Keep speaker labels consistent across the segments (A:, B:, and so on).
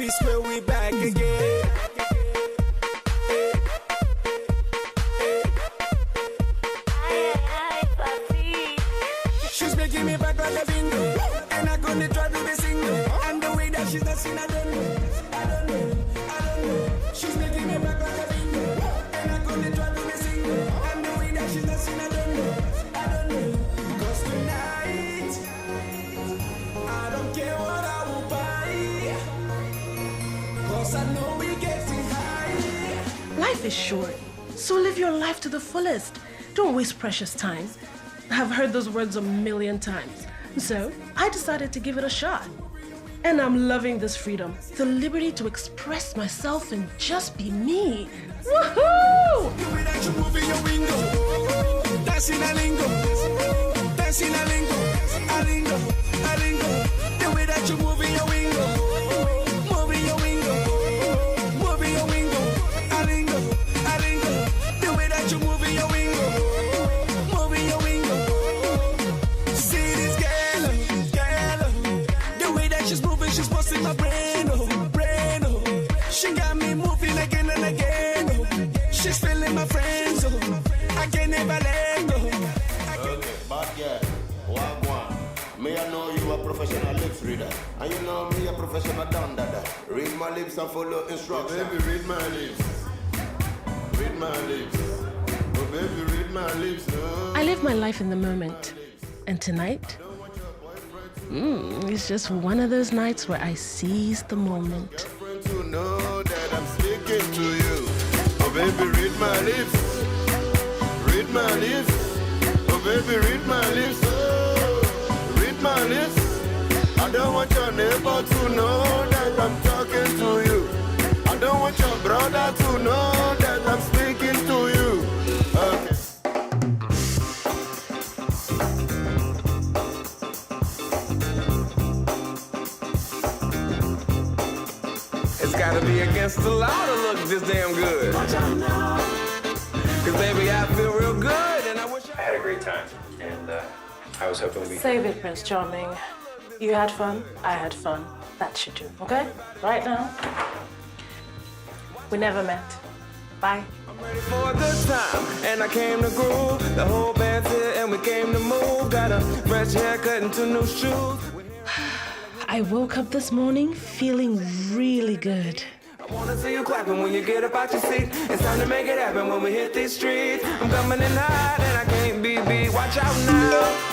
A: peace where we back again. She's making me back like a bingo, and I'm gonna try to be single. And the way that she's dancing, I don't know. She's making me back like a bingo, and I'm gonna try to be single. And the way that she's dancing, I don't know. Cause tonight, I don't care what I will buy, cause I know we're getting high.
B: Life is short, so live your life to the fullest. Don't waste precious time. I've heard those words a million times. So I decided to give it a shot. And I'm loving this freedom. The liberty to express myself and just be me. Woohoo!
A: The way that you move in your window, dancing a lingo, dancing a lingo, a lingo, a lingo. The way that you move in your window, move in your window, move in your window, a lingo, a lingo. The way that you move in your window, move in your window. See this girl, the way that she's moving, she's busting my brain, oh, brain, oh. She got me moving again and again, oh. She's feeling my friends, oh. I can never let go.
C: Okay, bad girl, wagwan. Me, I know you a professional lips reader, and you know me a professional down dada. Read my lips and follow instructions. Oh, baby, read my lips. Read my lips. Oh, baby, read my lips. No.
B: I live my life in the moment. And tonight, it's just one of those nights where I seize the moment.
C: Friend to know that I'm speaking to you. Oh, baby, read my lips. Read my lips. Oh, baby, read my lips. Oh, read my lips. I don't want your neighbor to know that I'm talking to you. I don't want your brother to know that I'm speaking to you. Okay.
D: It's gotta be against the law to look this damn good. Cause baby, I feel real good and I wish
E: I had a great time, and I was hoping we...
B: Save it, Prince Charming. You had fun, I had fun. That should do, okay? Right now. We never met. Bye.
D: I'm ready for a good time, and I came to groove. The whole band's here and we came to move. Got a fresh haircut and 2 new shoes.
B: I woke up this morning feeling really good.
D: I wanna see you clapping when you get up out your seat. It's time to make it happen when we hit these streets. I'm coming in hot and I can't be beat. Watch out now.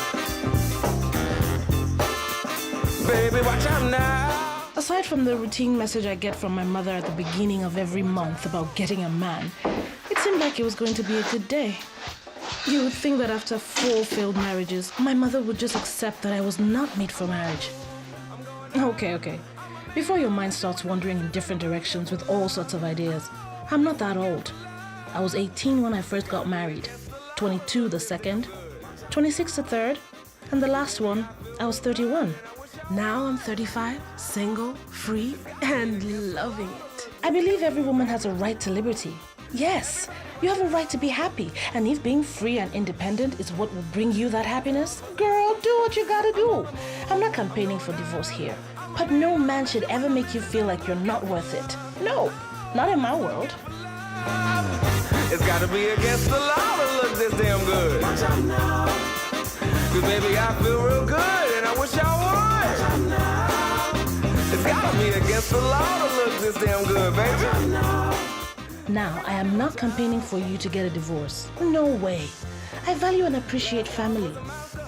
D: Baby, watch out now.
B: Aside from the routine message I get from my mother at the beginning of every month about getting a man, it seemed like it was going to be a good day. You would think that after 4 failed marriages, my mother would just accept that I was not made for marriage. Okay. Before your mind starts wandering in different directions with all sorts of ideas, I'm not that old. I was 18 when I first got married, 22 the second, 26 the third, and the last one, I was 31. Now I'm 35, single, free, and loving it. I believe every woman has a right to liberty. Yes, you have a right to be happy, and if being free and independent is what will bring you that happiness, girl, do what you gotta do. I'm not campaigning for divorce here, but no man should ever make you feel like you're not worth it. No, not in my world.
D: It's gotta be against the law to look this damn good. Cause baby, I feel real good and I wish I would. It's gotta be against the law to look this damn good, baby.
B: Now, I am not campaigning for you to get a divorce. No way. I value and appreciate family.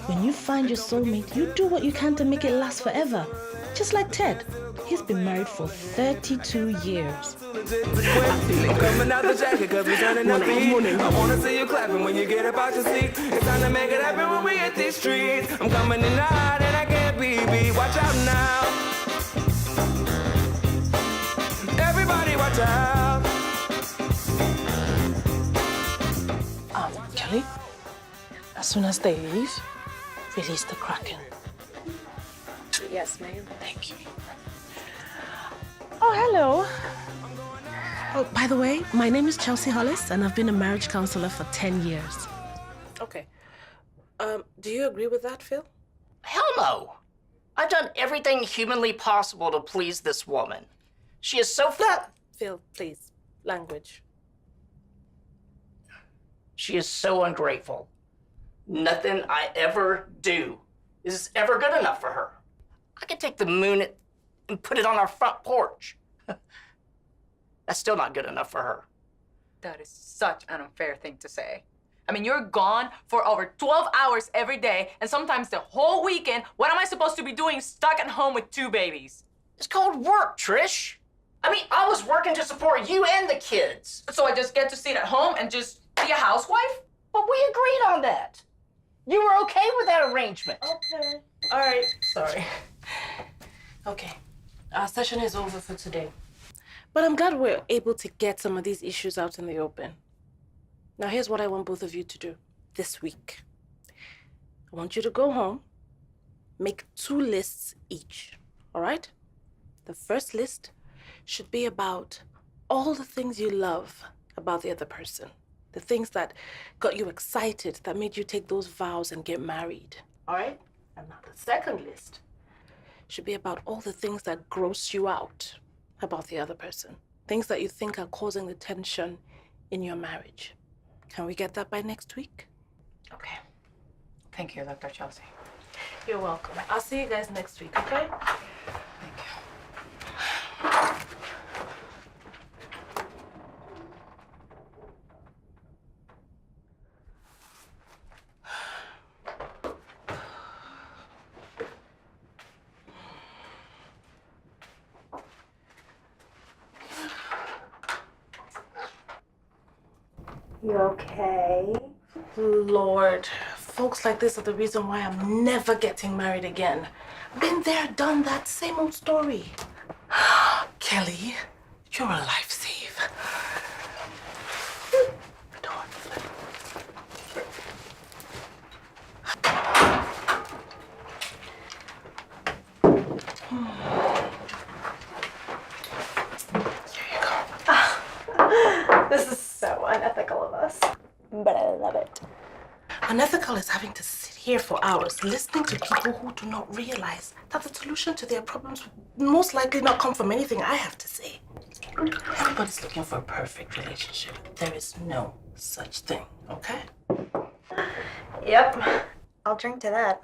B: When you find your soulmate, you do what you can to make it last forever. Just like Ted. He's been married for 32 years.
D: I'm coming out the jacket cause we're turning up the heat. I wanna see you clapping when you get up out your seat. It's time to make it happen when we hit these streets. I'm coming in hot and I can't be beat. Watch out now. Everybody watch out.
B: Kelly, as soon as they leave, release the Kraken.
F: Yes, ma'am.
B: Thank you. Oh, hello. Oh, by the way, my name is Chelsea Hollis, and I've been a marriage counselor for 10 years.
F: Okay. Do you agree with that, Phil?
G: Hell no. I've done everything humanly possible to please this woman. She is so flat.
F: Phil, please. Language.
G: She is so ungrateful. Nothing I ever do is ever good enough for her. I could take the moon and put it on our front porch. That's still not good enough for her.
H: That is such an unfair thing to say. I mean, you're gone for over 12 hours every day, and sometimes the whole weekend. What am I supposed to be doing stuck at home with 2 babies?
G: It's called work, Trish. I mean, I was working to support you and the kids.
H: So I just get to sit at home and just be a housewife?
G: But we agreed on that. You were okay with that arrangement.
F: Okay. All right. Sorry. Okay. Our session is over for today. But I'm glad we're able to get some of these issues out in the open. Now, here's what I want both of you to do this week. I want you to go home, make 2 lists each, all right? The first list should be about all the things you love about the other person, the things that got you excited, that made you take those vows and get married, all right? And now the second list should be about all the things that gross you out about the other person, things that you think are causing the tension in your marriage. Can we get that by next week?
H: Okay. Thank you, Dr. Chelsea.
F: You're welcome. I'll see you guys next week, okay?
H: Thank you.
F: You okay? Lord, folks like this are the reason why I'm never getting married again. Been there, done that, same old story. Kelly, you're a life save. Door. Here you go. This is so unethical of us, but I love it. Unethical is having to sit here for hours listening to people who do not realize that the solution to their problems will most likely not come from anything I have to say. Everybody's looking for a perfect relationship. There is no such thing, okay?
I: Yep. I'll drink to that.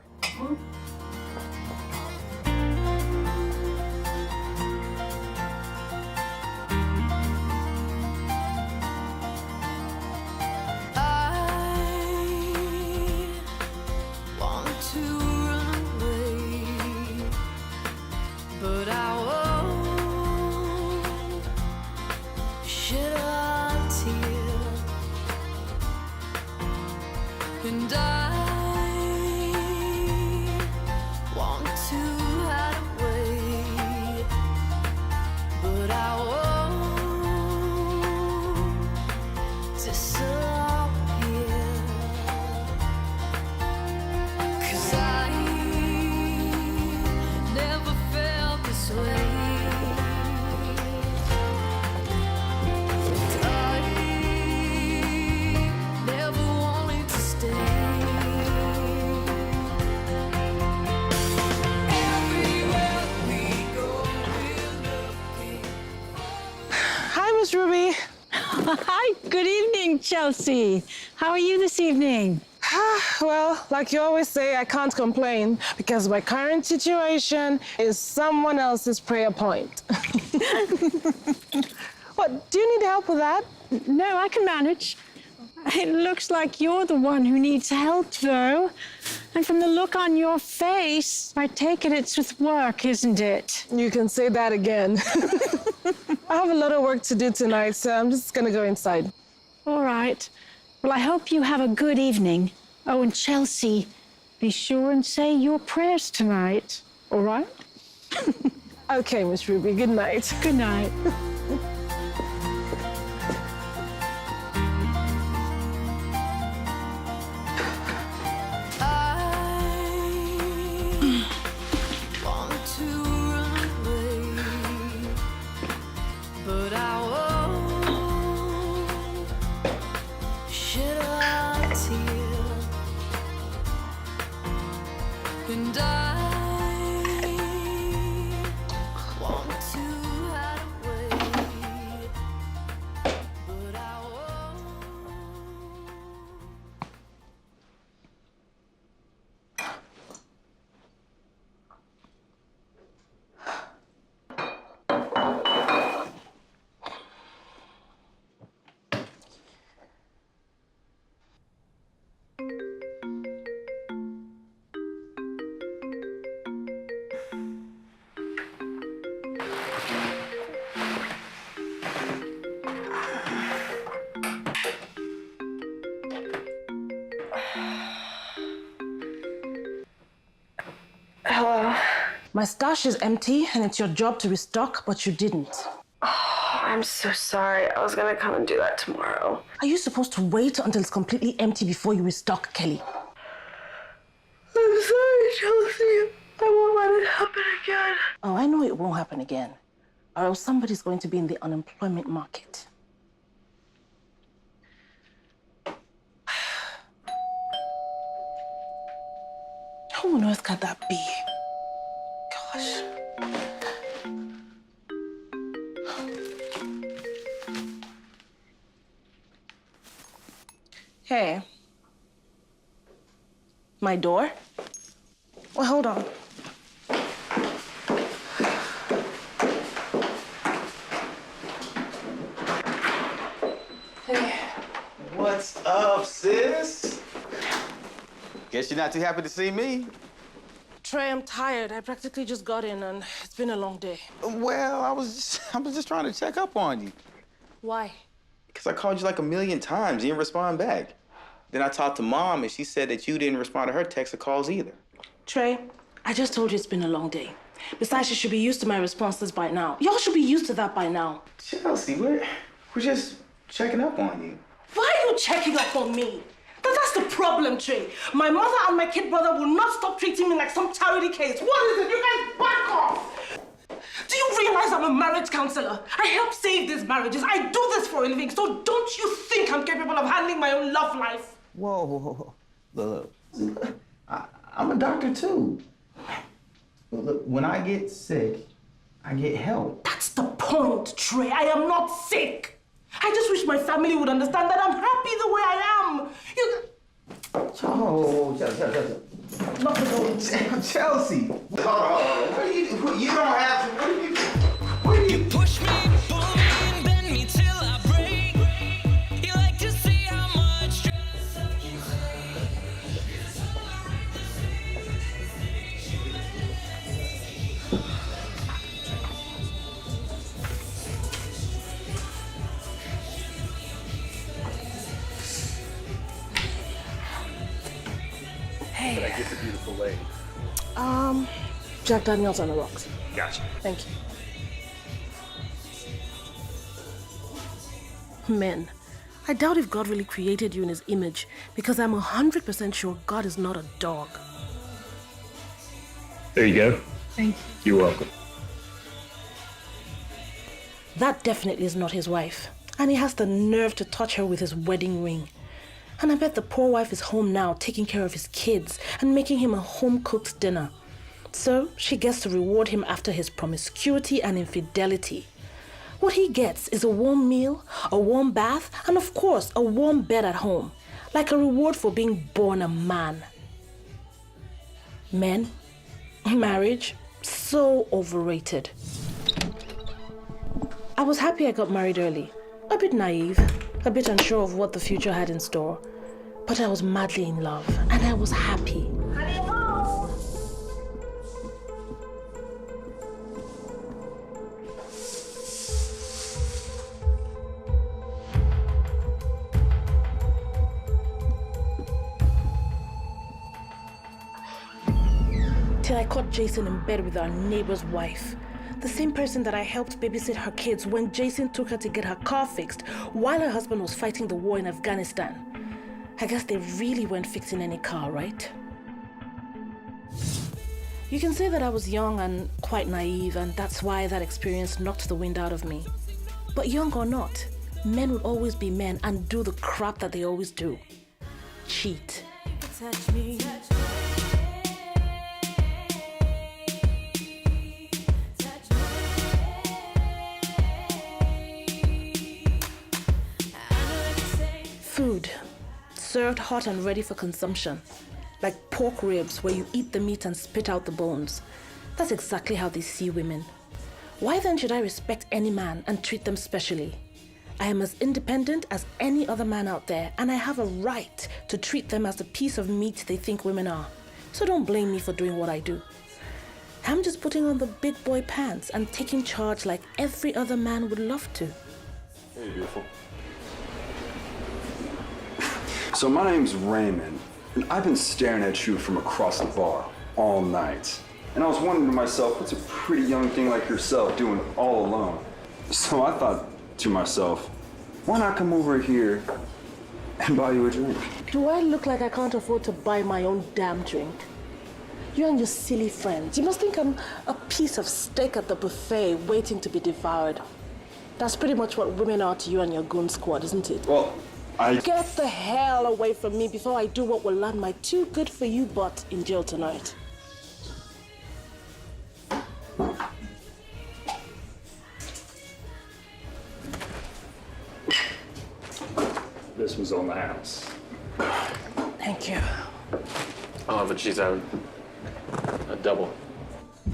J: And I want to hide away, but I won't disappear, 'cause I never felt this way.
F: Ruby.
K: Hi, good evening, Chelsea. How are you this evening?
F: Well, like you always say, I can't complain because my current situation is someone else's prayer point. What, do you need help with that?
K: No, I can manage. It looks like you're the one who needs help, though. And from the look on your face, I take it it's with work, isn't it?
F: You can say that again. I have a lot of work to do tonight, so I'm just gonna go inside.
K: All right. Well, I hope you have a good evening. Oh, and Chelsea, be sure and say your prayers tonight, all right?
F: Okay, Miss Ruby, good night.
K: Good night.
J: And I want to hide away.
B: My stash is empty and it's your job to restock, but you didn't.
I: Oh, I'm so sorry. I was gonna come and do that tomorrow.
B: Are you supposed to wait until it's completely empty before you restock, Kelly?
I: I'm sorry, Chelsea. I won't let it happen again.
B: Oh, I know it won't happen again. Or else somebody's going to be in the unemployment market. Who on earth could that be? Gosh. Hey. My door? Well, hold on. Hey.
L: What's up, sis? Guess you're not too happy to see me.
B: Trey, I'm tired. I practically just got in and it's been a long day.
L: Well, I was just trying to check up on you.
B: Why?
L: Because I called you like 1,000,000 times. You didn't respond back. Then I talked to Mom and she said that you didn't respond to her texts or calls either.
B: Trey, I just told you it's been a long day. Besides, you should be used to my responses by now. Y'all should be used to that by now.
L: Chelsea, we're just checking up on you.
B: Why are you checking up on me? That's the problem, Trey. My mother and my kid brother will not stop treating me like some charity case. What is it? You guys back off! Do you realize I'm a marriage counselor? I help save these marriages. I do this for a living, so don't you think I'm capable of handling my own love life?
L: Whoa. Look. I'm a doctor, too. Look, when I get sick, I get help.
B: That's the point, Trey. I am not sick. I just wish my family would understand that I'm happy the way I am.
L: Oh, Chelsea.
B: Not the door.
L: Chelsea. Hold on. What are you doing? You don't have to. What are you?
J: You push me, pull me, and bend me till I break. You like to see how much stress
B: Hey.
E: Can I get the beautiful lady?
B: Jack Daniels on the rocks.
E: Gotcha.
B: Thank you. Men, I doubt if God really created you in his image because I'm 100% sure God is not a dog.
E: There you go.
K: Thank you.
E: You're welcome.
B: That definitely is not his wife. And he has the nerve to touch her with his wedding ring. And I bet the poor wife is home now taking care of his kids and making him a home-cooked dinner. So she gets to reward him after his promiscuity and infidelity. What he gets is a warm meal, a warm bath, and of course, a warm bed at home, like a reward for being born a man. Men, marriage, so overrated. I was happy I got married early, a bit naive, a bit unsure of what the future had in store, but I was madly in love and I was happy. Till I caught Jason in bed with our neighbor's wife. The same person that I helped babysit her kids when Jason took her to get her car fixed while her husband was fighting the war in Afghanistan. I guess they really weren't fixing any car, right? You can say that I was young and quite naive, and that's why that experience knocked the wind out of me. But young or not, men will always be men and do the crap that they always do. Cheat. Touch me. Food, served hot and ready for consumption, like pork ribs where you eat the meat and spit out the bones. That's exactly how they see women. Why then should I respect any man and treat them specially? I am as independent as any other man out there, and I have a right to treat them as the piece of meat they think women are. So don't blame me for doing what I do. I'm just putting on the big boy pants and taking charge like every other man would love to.
E: Hey, beautiful.
M: So my name's Raymond, and I've been staring at you from across the bar all night.
E: And I was wondering to myself, what's a pretty young thing like yourself doing all alone? So I thought to myself, why not come over here and buy you a drink?
F: Do I look like I can't afford to buy my own damn drink? You and your silly friends, you must think I'm a piece of steak at the buffet waiting to be devoured. That's pretty much what women are to you and your goon squad, isn't it?
E: Well,
F: Get the hell away from me before I do what will land my too good for you butt in jail tonight.
M: This was on the house.
F: Thank you.
N: Oh, but she's out a double.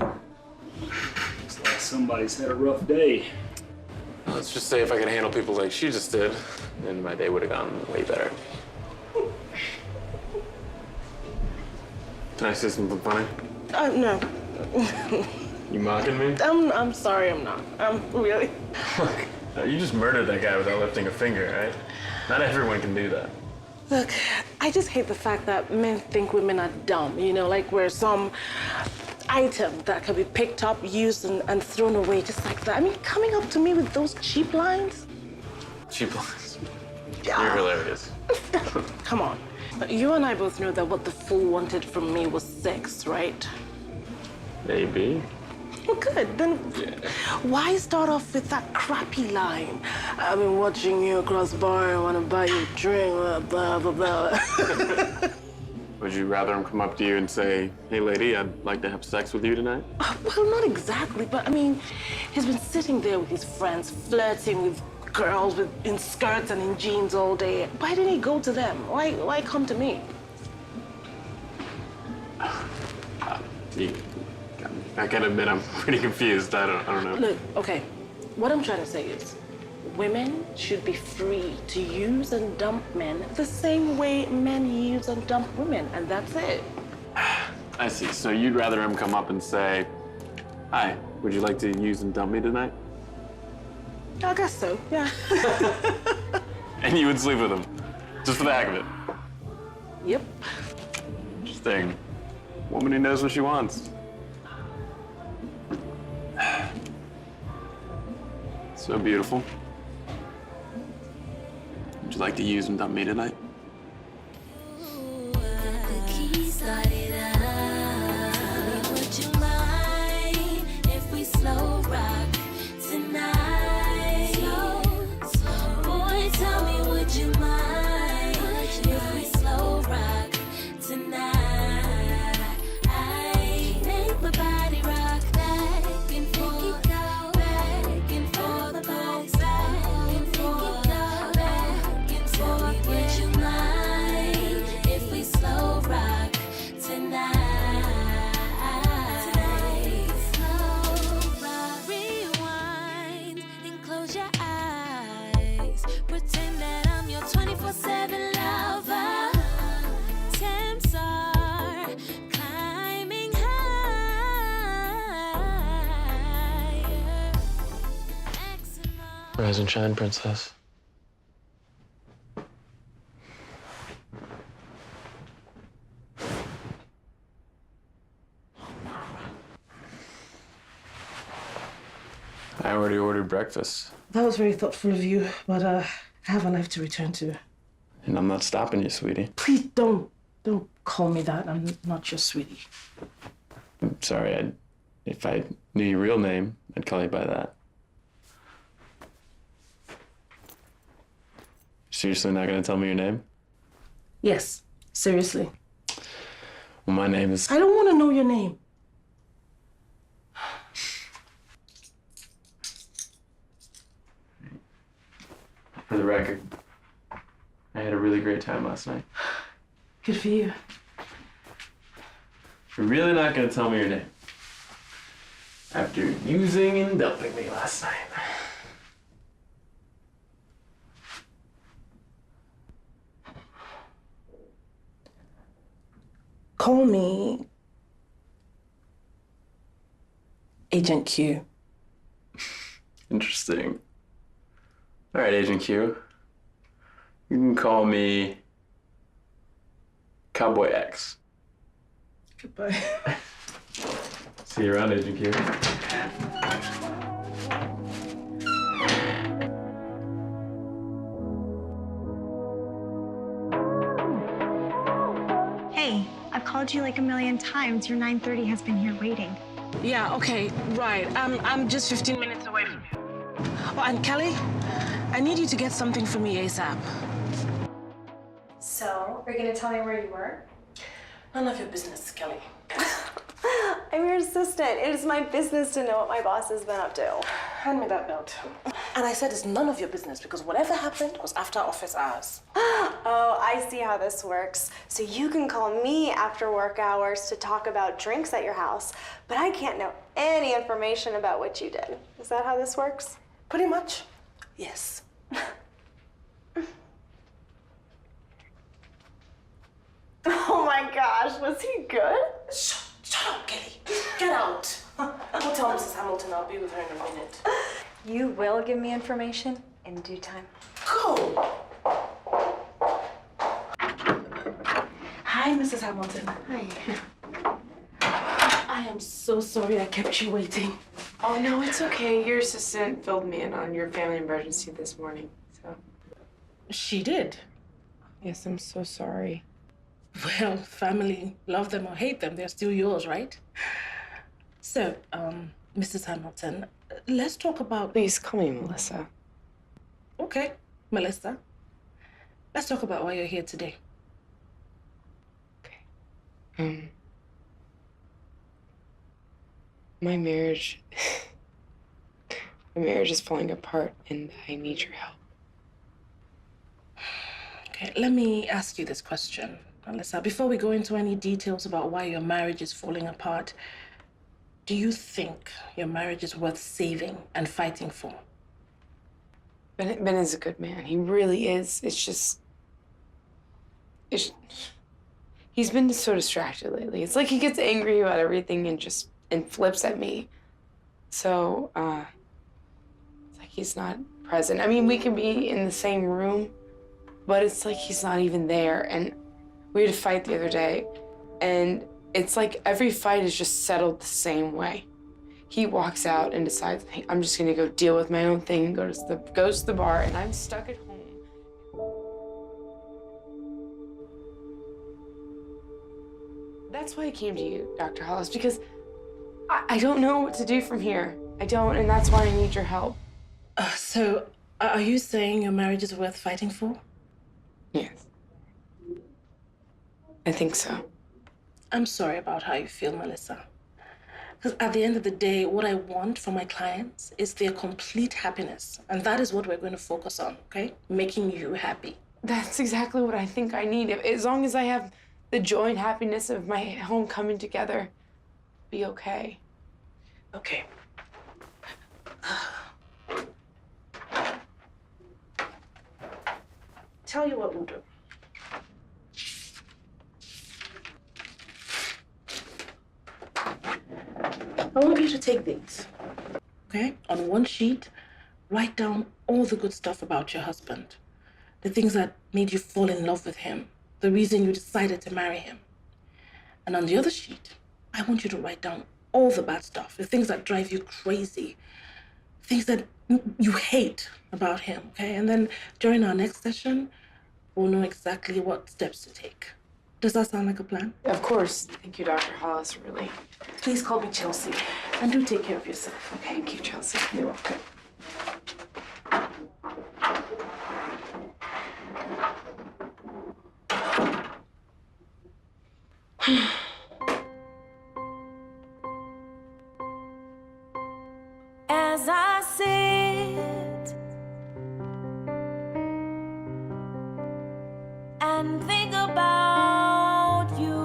M: Looks like somebody's had a rough day.
N: Let's just say if I could handle people like she just did, then my day would have gone way better. Can I say something funny?
F: No.
N: You mocking me?
F: I'm sorry, I'm not. Really.
N: Look, you just murdered that guy without lifting a finger, right? Not everyone can do that.
F: Look, I just hate the fact that men think women are dumb, you know, like we're some item that can be picked up, used, and thrown away just like that. I mean, coming up to me with those cheap lines?
N: Cheap lines.
F: Yeah.
N: You're hilarious.
F: Come on. You and I both know that what the fool wanted from me was sex, right?
N: Maybe.
F: Well, good. Then why start off with that crappy line? I've been watching you across the bar, I want to buy you a drink, blah, blah, blah.
N: Would you rather him come up to you and say, hey, lady, I'd like to have sex with you tonight?
F: Well, not exactly, but I mean, he's been sitting there with his friends, flirting with girls in skirts and in jeans all day. Why didn't he go to them? Why come to me?
N: I gotta admit, I'm pretty confused. I don't know.
F: Look, okay, what I'm trying to say is, women should be free to use and dump men the same way men use and dump women, and that's it.
N: I see. So you'd rather him come up and say, hi, would you like to use and dump me tonight?
F: I guess so, yeah.
N: And you would sleep with him, just for the heck of it?
F: Yep.
N: Interesting. Woman who knows what she wants. So beautiful. Would you like to use and dump me tonight?
J: Would you mind if we slow rock tonight? Boy, tell me, would you mind if we slow rock tonight? I make my body rock back and forth, back and forth, back and forth, back and forth. Would you mind if we slow rock tonight? Rewind and close your eyes. Pretend that I'm your 24/7 lover. Temps are climbing higher.
N: Rise and shine, princess. I already ordered breakfast,
F: That was very thoughtful of you, but I have a life to return to.
N: and I'm not stopping you, sweetie.
F: Please don't call me that. I'm not your sweetie.
N: I'm sorry. If I knew your real name, I'd call you by that. Seriously not gonna tell me your name?
F: Yes, seriously.
N: Well, my name is...
F: I don't want to know your name.
N: For the record, I had a really great time last night.
F: Good for you.
N: You're really not gonna tell me your name? After using and dumping me last night.
F: Call me Agent Q.
N: Interesting. All right, Agent Q. You can call me Cowboy X.
F: Goodbye.
N: See you around, educator.
O: Hey, I've called you like a million times. Your 9:30 has been here waiting.
B: Yeah, okay, right. I'm just 15 minutes away from you. Oh, and Kelly, I need you to get something for me ASAP.
O: So, are you gonna tell me where you were?
F: None of your business, Kelly.
O: I'm your assistant. It is my business to know what my boss has been up to.
F: Hand me that note. And I said it's none of your business because whatever happened was after office hours.
O: Oh, I see how this works. So you can call me after work hours to talk about drinks at your house, but I can't know any information about what you did. Is that how this works?
F: Pretty much, yes.
O: Oh my gosh, was he good?
F: Shut up, Kelly. Get out. Go tell Mrs. Hamilton I'll be with her in a minute.
O: You will give me information in due time.
F: Go. Hi, Mrs. Hamilton.
P: Hi.
F: I am so sorry I kept you waiting.
P: Oh, no, it's okay. Your assistant filled me in on your family emergency this morning, so.
F: She did?
P: Yes, I'm so sorry.
F: Well, family, love them or hate them, they're still yours, right? So, Mrs. Hamilton, let's talk about...
P: Please call me Melissa.
F: Okay, Melissa. Let's talk about why you're here today.
P: My marriage is falling apart and I need your help.
F: Okay, let me ask you this question, Melissa. Before we go into any details about why your marriage is falling apart, do you think your marriage is worth saving and fighting for?
P: Ben is a good man. He really is. He's been so distracted lately. It's like he gets angry about everything and flips at me. So, it's like he's not present. I mean, we can be in the same room, but it's like he's not even there. And we had a fight the other day, and it's like every fight is just settled the same way. He walks out and decides, hey, I'm just gonna go deal with my own thing, goes to the bar, and I'm stuck at home. That's why I came to you, Dr. Hollis, because I don't know what to do from here. I don't, and that's why I need your help.
F: So, are you saying your marriage is worth fighting for?
P: Yes. I think so.
F: I'm sorry about how you feel, Melissa. Because at the end of the day, what I want for my clients is their complete happiness. And that is what we're going to focus on, okay? Making you happy.
P: That's exactly what I think I need. As long as I have the joy and happiness of my home coming together, be okay.
F: Okay. Tell you what we'll do. I want you to take these, okay? On one sheet, write down all the good stuff about your husband. The things that made you fall in love with him. The reason you decided to marry him. And on the other sheet, I want you to write down all the bad stuff. The things that drive you crazy. Things that you hate about him, okay? And then during our next session, we'll know exactly what steps to take. Does that sound like a plan?
P: Of course. Thank you, Dr. Hollis, really.
F: Please call me Chelsea. And do take care of yourself, okay?
P: Thank you, Chelsea.
F: You're welcome.
J: As I sit and think about you,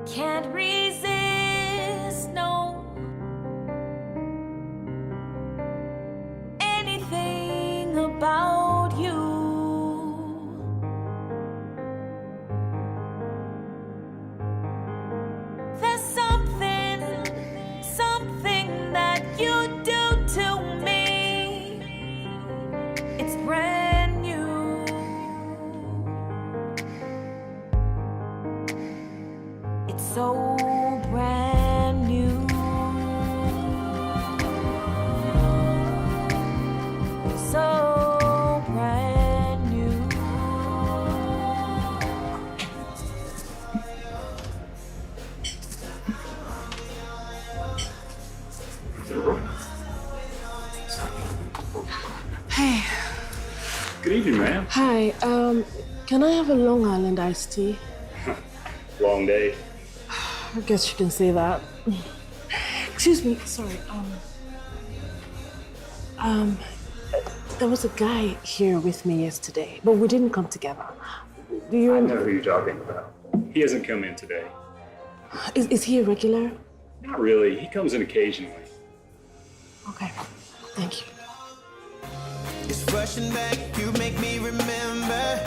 J: can't resist, no, anything about you. There's something that you do to me. It's brand new. so brand new. So brand new.
B: Hey.
M: Good evening, ma'am.
B: Hi, can I have a Long Island iced tea?
M: Long day.
B: I guess you can say that. Excuse me, sorry. There was a guy here with me yesterday, but we didn't come together. Do you?
M: I know who you're talking about. He hasn't come in today.
B: Is he a regular?
M: Not really. He comes in occasionally.
B: Okay, thank you.
A: It's rushing back, you make me remember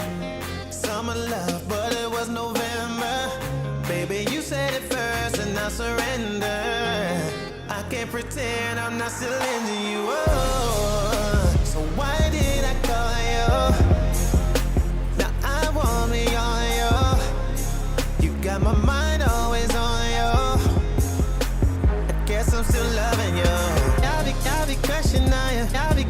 A: summer love, but it was November. Baby, you said it first and I surrender. I can't pretend I'm not still into you. Oh, so why did I call you? Now I want me on you. You got my mind always on you. I guess I'm still loving you. I'll be crushing on you. I'll be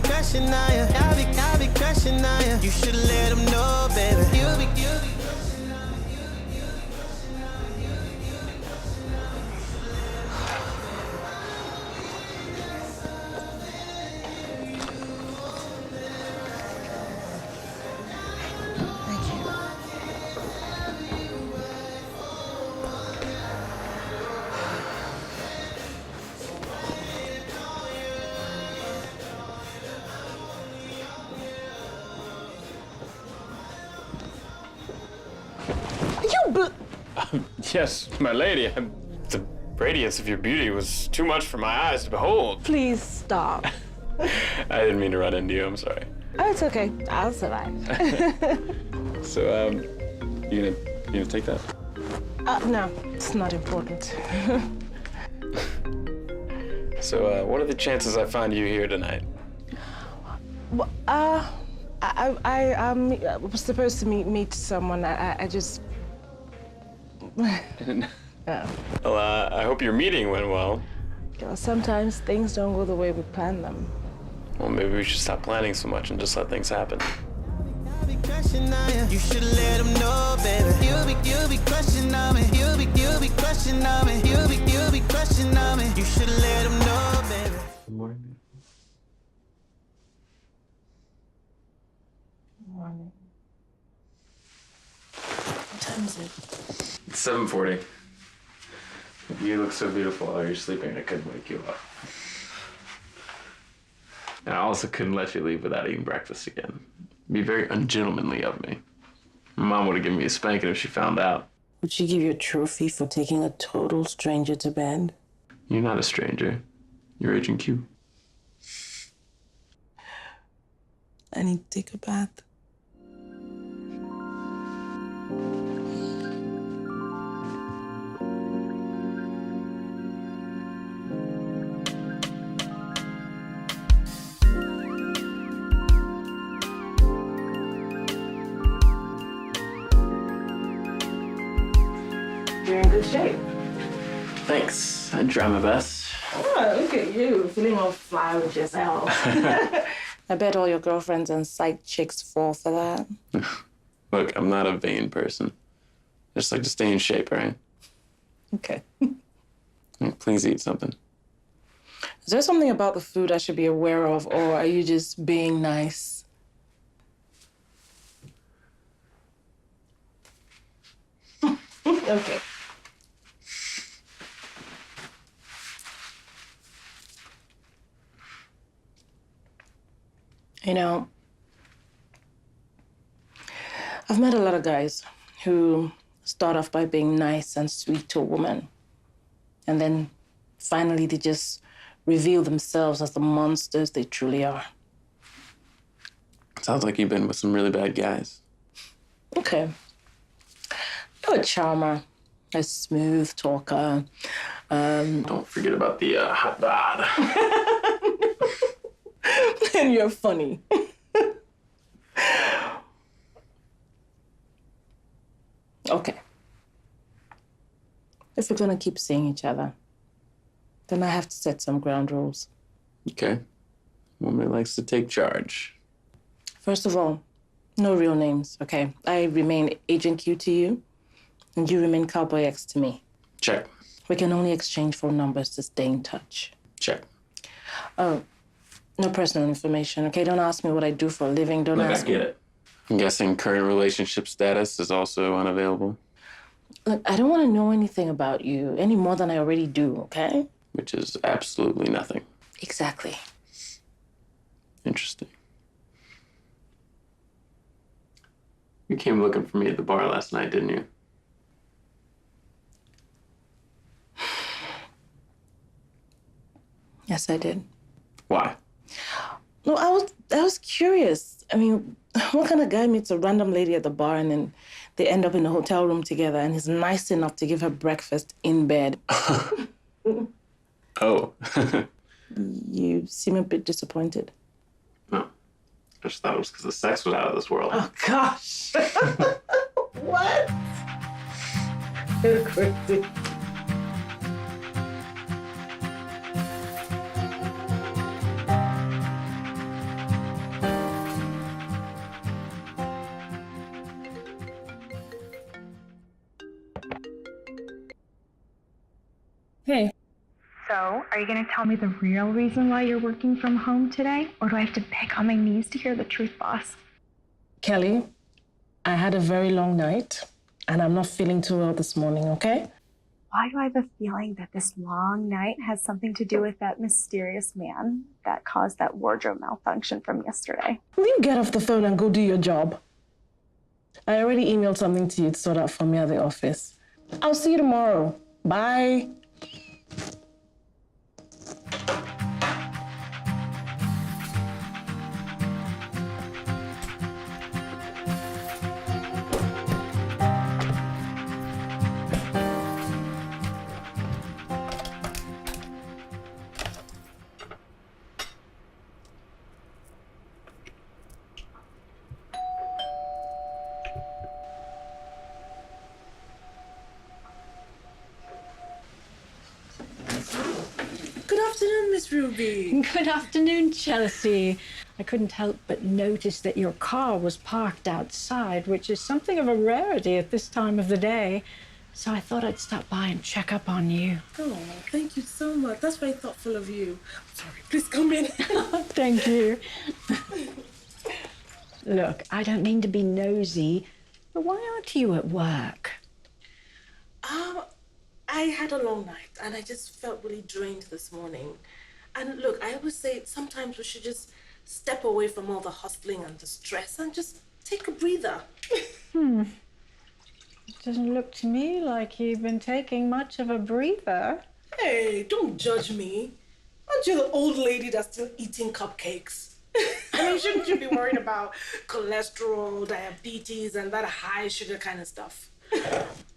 A: crushing on you. I'll be crushing on you. You should let them know, baby. You'll be
N: Yes, my lady. The radiance of your beauty was too much for my eyes to behold.
B: Please stop.
N: I didn't mean to run into you. I'm sorry.
B: Oh, it's okay. I'll survive.
N: So, you gonna take that?
B: No, it's not important.
N: So, what are the chances I find you here tonight?
B: Well, I was supposed to meet someone. I just. Yeah.
N: Well, I hope your meeting went well.
B: You know, sometimes things don't go the way we plan them.
N: Well, maybe we should stop planning so much and just let things happen.
A: you should let them know, baby. You'll be crushing on me. You'll be crushing on me. You'll be crushing on me. You should let them know, baby.
N: Good morning.
B: Good morning. What time is it?
N: It's 7:40. You look so beautiful while you're sleeping, I couldn't wake you up. And I also couldn't let you leave without eating breakfast again. It'd be very ungentlemanly of me. My mom would have given me a spanking if she found out.
F: Would she give you a trophy for taking a total stranger to bed?
N: You're not a stranger. You're Agent Q.
F: I need to take a bath.
B: You're in good shape.
N: Thanks. I try my best.
B: Oh, look at you, feeling all fly with yourself.
F: I bet all your girlfriends and side chicks fall for that.
N: Look, I'm not a vain person. I just like to stay in shape, right?
F: Okay.
N: Please eat something.
F: Is there something about the food I should be aware of, or are you just being nice?
B: Okay.
F: You know, I've met a lot of guys who start off by being nice and sweet to a woman, and then finally they just reveal themselves as the monsters they truly are.
N: Sounds like you've been with some really bad guys.
F: Okay. You're a charmer, a smooth talker.
N: Don't forget about the hot bod.
F: And you're funny. Okay. If we're gonna keep seeing each other, then I have to set some ground rules.
N: Okay. Woman likes to take charge.
F: First of all, no real names, okay? I remain Agent Q to you, and you remain Cowboy X to me.
N: Check.
F: We can only exchange phone numbers to stay in touch.
N: Check.
F: Oh, no personal information, okay? Don't ask me what I do for a living. Don't
N: Look,
F: ask
N: I get
F: me.
N: it. I'm guessing current relationship status is also unavailable.
F: Look, I don't want to know anything about you any more than I already do, okay?
N: Which is absolutely nothing.
F: Exactly.
N: Interesting. You came looking for me at the bar last night, didn't you?
F: Yes, I did.
N: Why?
F: No, I was curious. I mean, what kind of guy meets a random lady at the bar and then they end up in a hotel room together and he's nice enough to give her breakfast in bed?
N: Oh.
F: You seem a bit disappointed.
N: No. I just thought it was because the sex was out of this world.
F: Oh, gosh. What? You're crazy.
K: Hey. So, are you going to tell me the real reason why you're working from home today? Or do I have to beg on my knees to hear the truth, boss?
F: Kelly, I had a very long night and I'm not feeling too well this morning, okay?
O: Why do I have a feeling that this long night has something to do with that mysterious man that caused that wardrobe malfunction from yesterday?
F: Will you get off the phone and go do your job? I already emailed something to you to sort out for me at the office. I'll see you tomorrow. Bye.
B: Good afternoon, Miss Ruby.
K: Good afternoon, Chelsea. I couldn't help but notice that your car was parked outside, which is something of a rarity at this time of the day. So I thought I'd stop by and check up on you.
B: Oh, thank you so much. That's very thoughtful of you. Sorry, please come in.
K: Thank you. Look, I don't mean to be nosy, but why aren't you at work?
B: I had a long night and I just felt really drained this morning. And look, I always say sometimes we should just step away from all the hustling and the stress and just take a breather.
K: It doesn't look to me like you've been taking much of a breather.
B: Hey, don't judge me. Aren't you the old lady that's still eating cupcakes? I mean, shouldn't you be worried about cholesterol, diabetes, and that high sugar kind of stuff?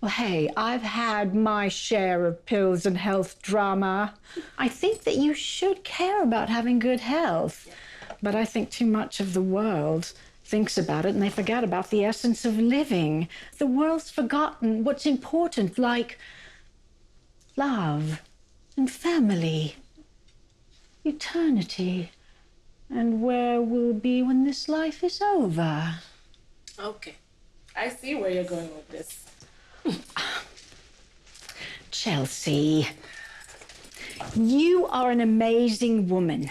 K: Well, hey, I've had my share of pills and health drama. I think that you should care about having good health. But I think too much of the world thinks about it and they forget about the essence of living. The world's forgotten what's important, like love and family, eternity, and where we'll be when this life is over.
B: Okay, I see where you're going with this.
K: Chelsea, you are an amazing woman.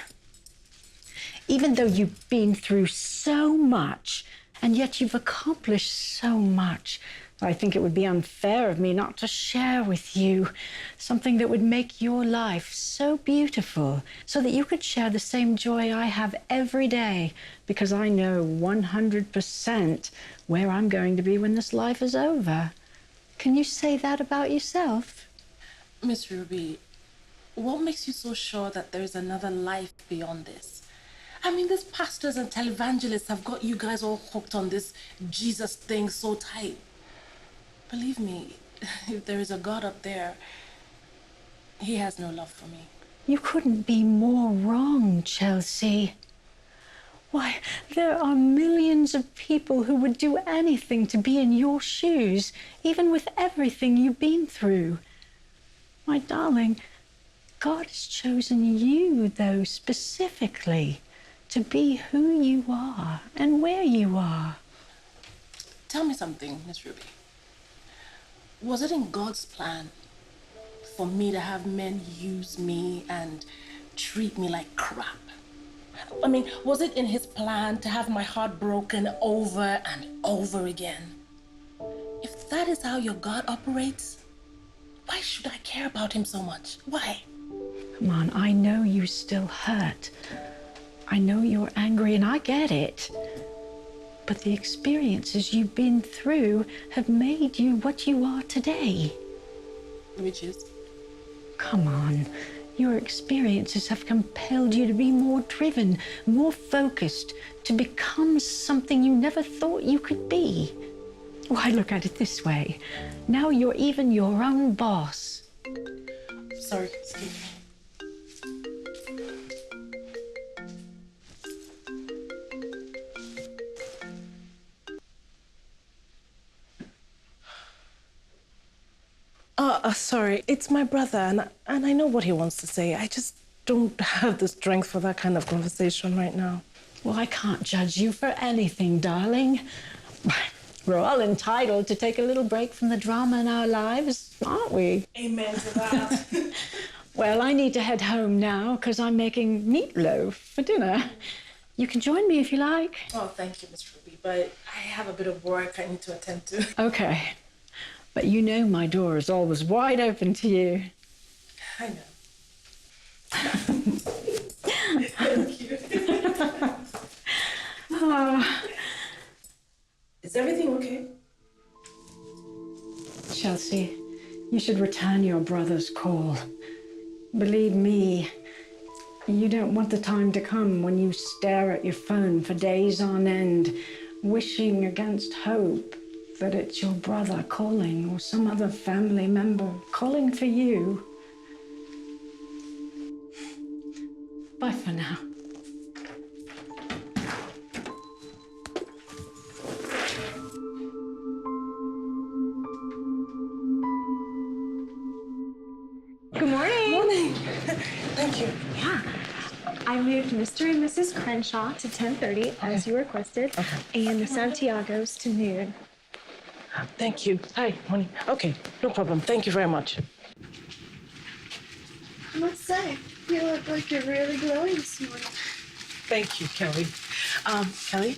K: Even though you've been through so much, and yet you've accomplished so much, I think it would be unfair of me not to share with you something that would make your life so beautiful, so that you could share the same joy I have every day, because I know 100% where I'm going to be when this life is over. Can you say that about yourself?
B: Miss Ruby, what makes you so sure that there is another life beyond this? I mean, these pastors and televangelists have got you guys all hooked on this Jesus thing so tight. Believe me, if there is a God up there, he has no love for me.
K: You couldn't be more wrong, Chelsea. Why, there are millions of people who would do anything to be in your shoes, even with everything you've been through. My darling, God has chosen you, though, specifically to be who you are and where you are.
F: Tell me something, Miss Ruby. Was it in God's plan for me to have men use me and treat me like crap? I mean, was it in his plan to have my heart broken over and over again? If that is how your God operates, why should I care about him so much? Why?
K: Come on, I know you still hurt. I know you're angry, and I get it. But the experiences you've been through have made you what you are today.
F: Which is?
K: Come on. Your experiences have compelled you to be more driven, more focused, to become something you never thought you could be. Why, look at it this way. Now you're even your own boss.
F: Sorry, excuse me. Sorry, it's my brother, and I know what he wants to say. I just don't have the strength for that kind of conversation right now.
K: Well, I can't judge you for anything, darling. We're all entitled to take a little break from the drama in our lives, aren't we?
F: Amen to that.
K: Well, I need to head home now because I'm making meatloaf for dinner. You can join me if you like.
F: Oh, thank you, Miss Ruby, but I have a bit of work I need to attend to.
K: Okay. But you know my door is always wide open to you.
F: I know. Thank you. Is everything okay?
K: Chelsea, you should return your brother's call. Believe me, you don't want the time to come when you stare at your phone for days on end, wishing against hope that it's your brother calling or some other family member calling for you. Bye for now.
Q: Good morning.
F: Morning. Thank you.
Q: Yeah. I moved Mr. and Mrs. Crenshaw to 10:30 as you requested, and the Santiagos to noon.
F: Thank you. Hi, morning. Okay, no problem. Thank you very much.
I: I must say, you look like you're really glowing this morning.
F: Thank you, Kelly. Kelly,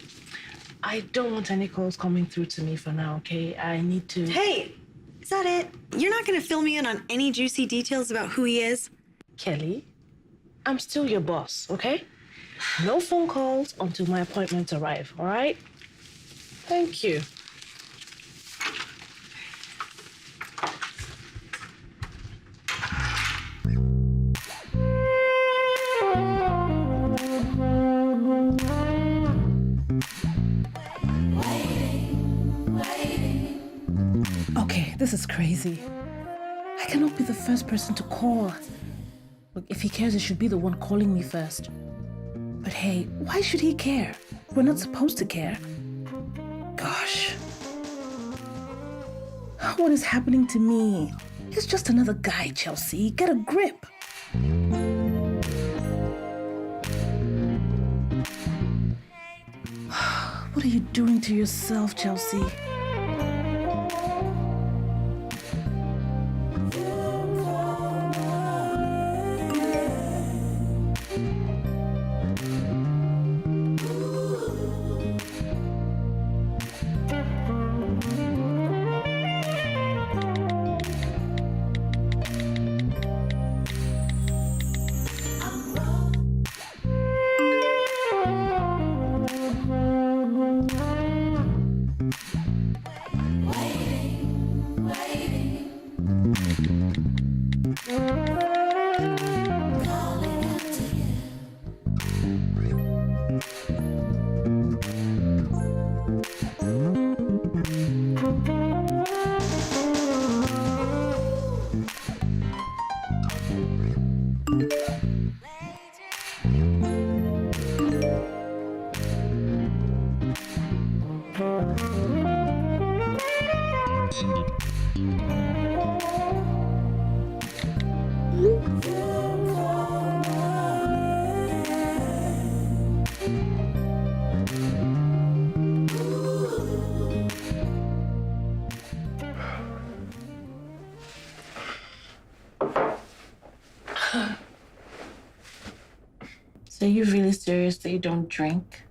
F: I don't want any calls coming through to me for now, okay? I need to...
O: Hey, is that it? You're not gonna fill me in on any juicy details about who he is?
F: Kelly, I'm still your boss, okay? No phone calls until my appointments arrive, all right? Thank you. Okay, this is crazy. I cannot be the first person to call. Look, if he cares, he should be the one calling me first. But hey, why should he care? We're not supposed to care. Gosh. What is happening to me? He's just another guy, Chelsea. Get a grip. What are you doing to yourself, Chelsea? So are you really serious that you don't drink?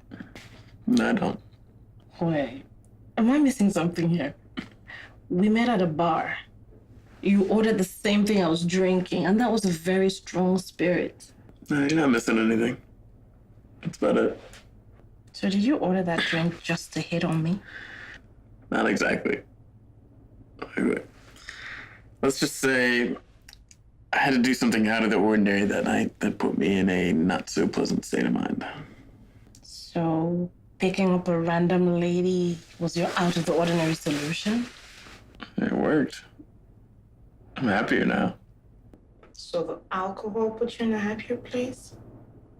N: No, I don't.
F: Wait, am I missing something here? We met at a bar. You ordered the same thing I was drinking, and that was a very strong spirit.
N: No, you're not missing anything. That's about it.
F: So did you order that drink just to hit on me?
N: Not exactly. Wait. Let's just say I had to do something out of the ordinary that night that put me in a not so pleasant state of mind.
F: So picking up a random lady was your out of the ordinary solution?
N: It worked. I'm happier now.
F: So the alcohol put you in a happier place?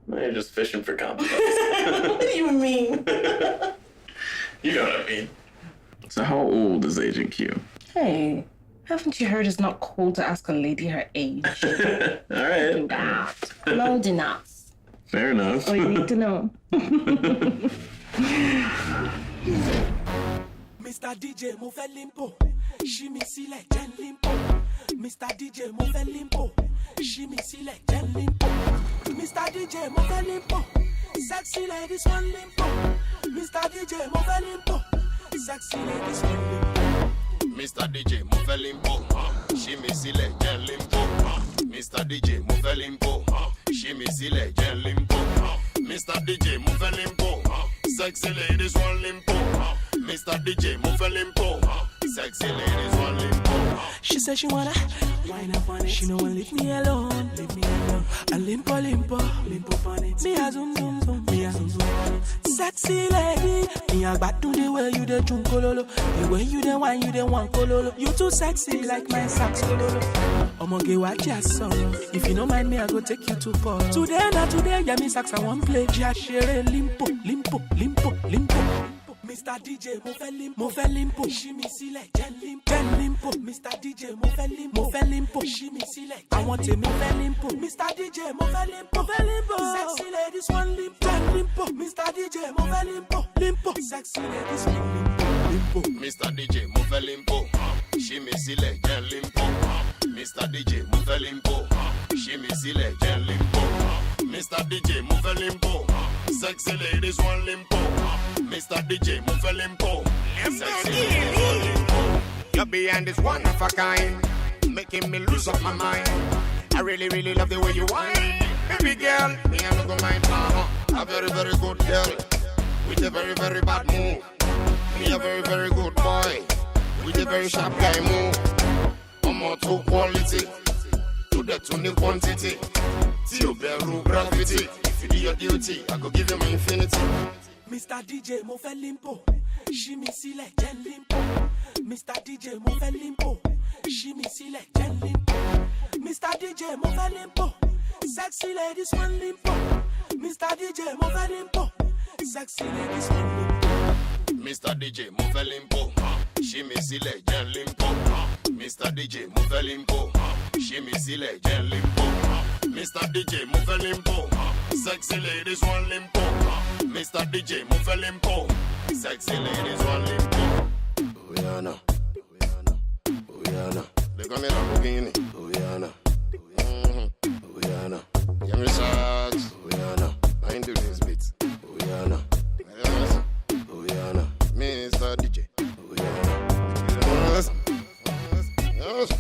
N: No, you're just fishing for compliments.
F: What do you mean?
N: You know what I mean. So how old is Agent Q?
F: Hey, haven't you heard it's not cool to ask a lady her age?
N: All right.
F: I'm old enough.
N: Fair enough.
F: Oh, you need to know.
A: Mr. DJ mo fẹ́ limpo, ṣí mi sílẹ̀ jẹ́ n limpo. Mr. DJ mo fẹ́ limpo, ṣí mi sílẹ̀ jẹ́ n limpo. Mr. DJ mo fẹ́ limpo, sexy ladies want limpo. Mr. DJ mo fẹ́ limpo, sexy ladies want limpo.
C: Mr. DJ mo fẹ́ limpo, ṣí mi sílẹ̀ jẹ́ n limpo. Mr. DJ mo fẹ́ limpo, ṣí mi sílẹ̀ jẹ́ n limpo. Mr. DJ mo fẹ́ limpo, sexy ladies want limpo. Mr. DJ mo fẹ́ limpo, sexy ladies want limpo.
A: She said she wanna wine up on it. She no wanna leave me alone, leave me alone. A limpo, limpo, limpo on it. Me a zoom, zoom, zoom, me a zoom, zoom on it. Sexy lady, me a back to the way you the junk kololo. The way you the wine, you the one kololo. You too sexy like my sax kololo. I'ma get what you sorrow. If you don't mind me, I go take you to far. Today, not today, yeah, me sax I won't play. Just share limpo, limpo, limpo, limpo. Mr. DJ mo fẹ́ limpo, ṣí mi sílẹ̀ jẹ́ limpo. Mr. DJ mo fẹ́ limpo, ṣí mi sílẹ̀ àwọn tèmi fẹ́ limpo. Mr. DJ mo fẹ́ limpo, sexy ladies want limpo, limpo. Mr. DJ mo fẹ́ limpo, sexy ladies want limpo.
C: Mr. DJ mo fẹ́ limpo, ṣí mi sílẹ̀ jẹ́ limpo. Mr. DJ mo fẹ́ limpo, ṣí mi sílẹ̀ jẹ́ limpo. Mr. DJ mo fẹ́ limpo, sexy ladies want limpo. Mr. DJ mo fẹ́ limpo, sexy ladies want limpo. Your beyond is one of a kind, making me lose up my mind. I really, really love the way you whine. Baby girl, me I no go mind. A very, very good girl, with a very, very bad move. Me a very, very good boy, with a very sharp guy move. I'm more to quality, to the tuning quantity. To your bedroom gravity. If you do your duty, I go give you my infinity.
A: Mr. DJ mo fẹ́ limpo, ṣí mi sílẹ̀ jẹ́ limpo. Mr. DJ mo fẹ́ limpo, ṣí mi sílẹ̀ jẹ́ limpo. Mr. DJ mo fẹ́ limpo, sexy ladies want limpo. Mr. DJ mo fẹ́ limpo, sexy ladies want limpo.
C: Mr. DJ mo fẹ́ limpo, ṣí mi sílẹ̀ jẹ́ limpo. Mr. DJ mo fẹ́ limpo, ṣí mi sílẹ̀ jẹ́ limpo. Mr. DJ mo fẹ́ limpo, sexy ladies want limpo. Mr. DJ mo fẹ́ limpo, sexy ladies want limpo. Rihanna, Rihanna, they call me Lamborghini. Rihanna, Rihanna, give me shots. Rihanna, mind the this beat. Rihanna, Rihanna, Mr. DJ. Rihanna, yes.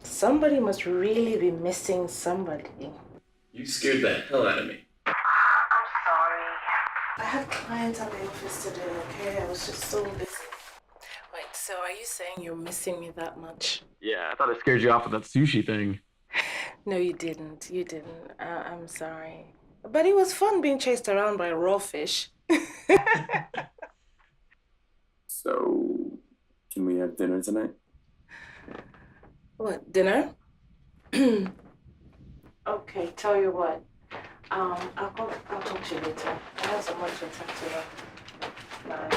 F: Somebody must really be missing somebody.
N: You scared the hell out of me.
F: I had clients at the office today, okay? I was just so busy. Wait, so are you saying you're missing me that much?
N: Yeah, I thought I scared you off with that sushi thing.
F: No, you didn't. You didn't. I'm sorry. But it was fun being chased around by raw fish.
E: So, can we have dinner tonight?
F: What, dinner? Okay, tell you what. I'll talk to you later. I have so much to talk to you. Bye.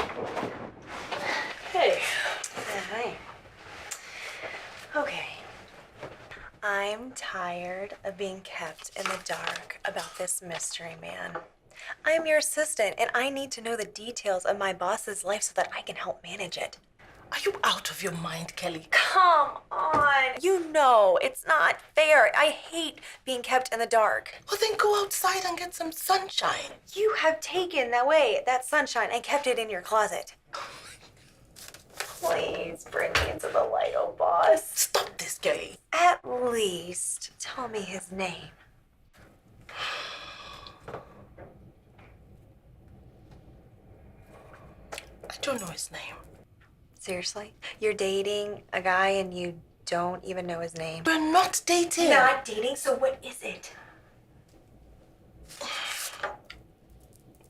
F: Hey.
O: Hi. Okay. I'm tired of being kept in the dark about this mystery man. I'm your assistant, and I need to know the details of my boss's life so that I can help manage it.
F: Are you out of your mind, Kelly?
O: Come on. You know, it's not fair. I hate being kept in the dark.
F: Well, then go outside and get some sunshine.
O: You have taken that sunshine and kept it in your closet. Please bring me into the light, oh boss.
F: Stop this, Kelly.
O: At least tell me his name.
F: I don't know his name.
O: Seriously? You're dating a guy and you don't even know his name?
F: We're not dating.
O: Not dating? So what is it?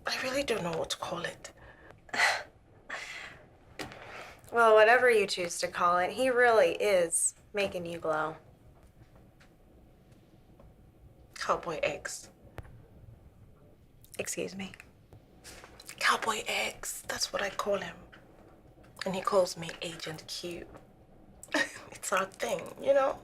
F: I really don't know what to call it.
O: Well, whatever you choose to call it, he really is making you glow.
F: Cowboy eggs.
O: Excuse me?
F: Cowboy eggs. That's what I call him. And he calls me Agent Q. It's our thing, you know?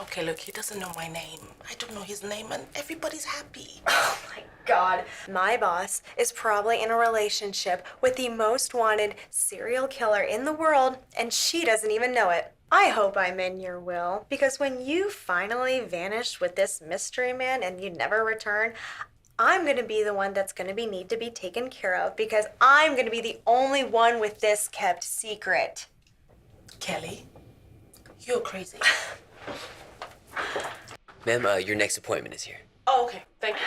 F: Okay, look, he doesn't know my name. I don't know his name, and everybody's happy.
O: Oh my God. My boss is probably in a relationship with the most wanted serial killer in the world, and she doesn't even know it. I hope I'm in your will, because when you finally vanish with this mystery man and you never return, I'm gonna be the one that's gonna need to be taken care of, because I'm gonna be the only one with this kept secret.
F: Kelly, you're crazy.
R: Ma'am, your next appointment is here.
F: Oh, okay. Thank you.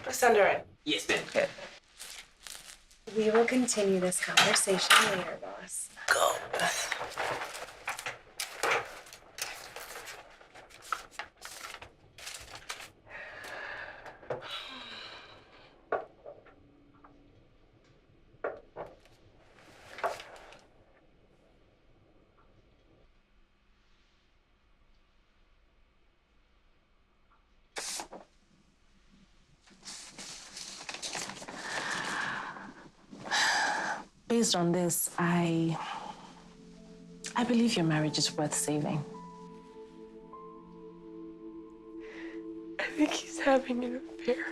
F: Please send her in.
R: Yes, ma'am.
O: We will continue this conversation later, boss.
F: Go. Based on this, I believe your marriage is worth saving.
P: I think he's having an affair.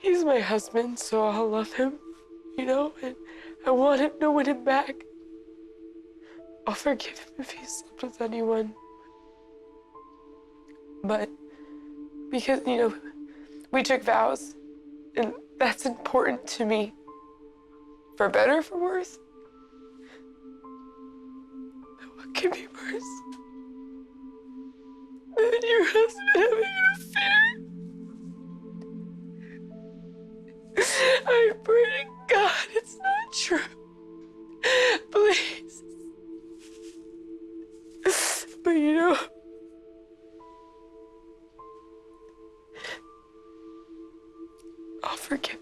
P: He's my husband, so I'll love him, you know, and I want him to win him back. I'll forgive him if he slept with anyone. But because, you know, we took vows, and that's important to me. For better or for worse. But what could be worse than your husband having an affair? I pray to God it's not true. Please. But you know, I'll forgive him.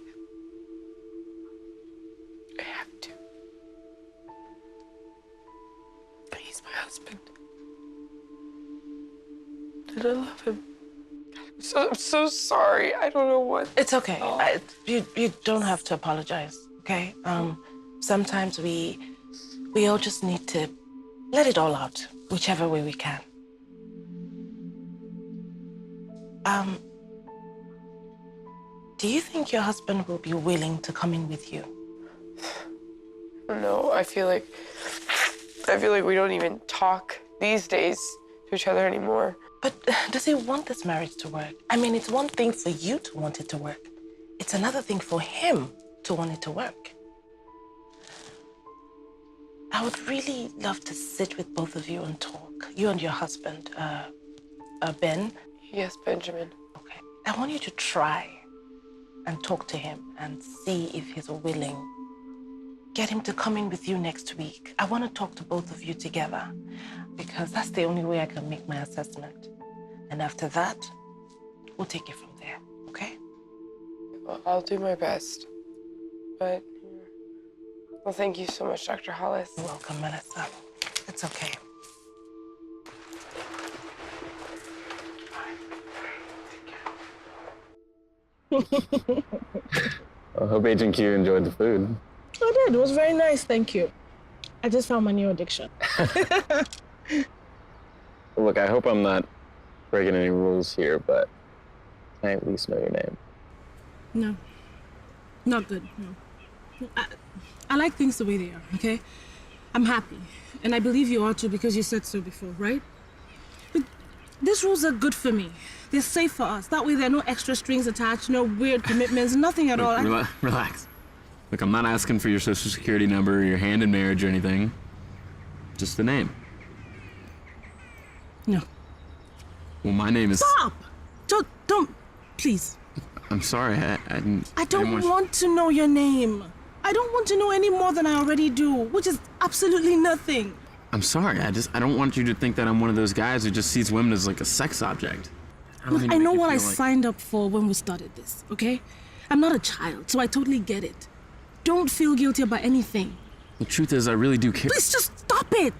P: I have to. But he's my husband. And I love him. I'm so sorry. I don't know what.
F: It's okay. You don't have to apologize, okay? Sometimes we all just need to let it all out, whichever way we can. Do you think your husband will be willing to come in with you?
P: No, I feel like we don't even talk these days to each other anymore.
F: But does he want this marriage to work? I mean, it's one thing for you to want it to work. It's another thing for him to want it to work. I would really love to sit with both of you and talk. You and your husband, Ben.
P: Yes, Benjamin.
F: Okay. I want you to try and talk to him and see if he's willing. Get him to come in with you next week. I want to talk to both of you together because that's the only way I can make my assessment. And after that, we'll take it from there, okay?
P: Well, I'll do my best. But, well, thank you so much, Dr. Hollis.
F: You're welcome, Melissa. It's okay.
N: I hope Agent Q enjoyed the food.
B: I did. It was very nice, thank you. I just found my new addiction.
N: Look, I hope I'm not breaking any rules here, but I at least know your name.
B: No. Not good, no. I like things the way they are, okay? I'm happy. And I believe you are too because you said so before, right? But these rules are good for me. They're safe for us. That way there are no extra strings attached, no weird commitments, nothing at all.
N: Relax. Look, I'm not asking for your social security number or your hand in marriage or anything. Just the name.
B: No.
N: Well, my name is...
B: Stop! Don't, please.
N: I'm sorry,
B: I don't want to know your name. I don't want to know any more than I already do, which is absolutely nothing.
N: I'm sorry, I don't want you to think that I'm one of those guys who just sees women as like a sex object.
B: Look, I know what I signed up for when we started this, okay? I'm not a child, so I totally get it. Don't feel guilty about anything.
N: The truth is, I really do care.
B: Please just stop it!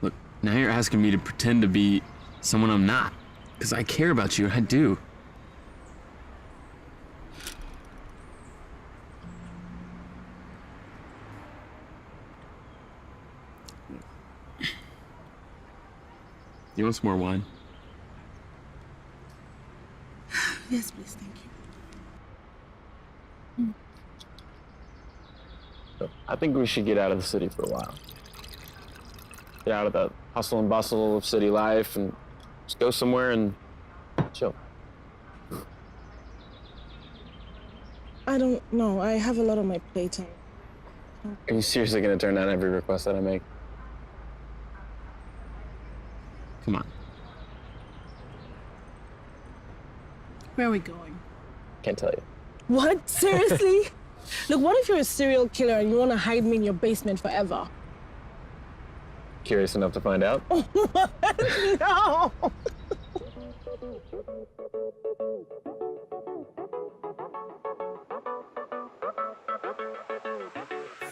N: Look, now you're asking me to pretend to be someone I'm not. Because I care about you, I do. You want some more wine?
B: Yes, please, thank you.
N: So, I think we should get out of the city for a while. Get out of the hustle and bustle of city life and just go somewhere and chill.
B: I don't know. I have a lot on my plate.
N: Are you seriously gonna turn down every request that I make? Come on.
B: Where are we going?
N: Can't tell you.
B: What? Seriously? Look, what if you're a serial killer and you want to hide me in your basement forever?
N: Curious enough to find out?
B: No!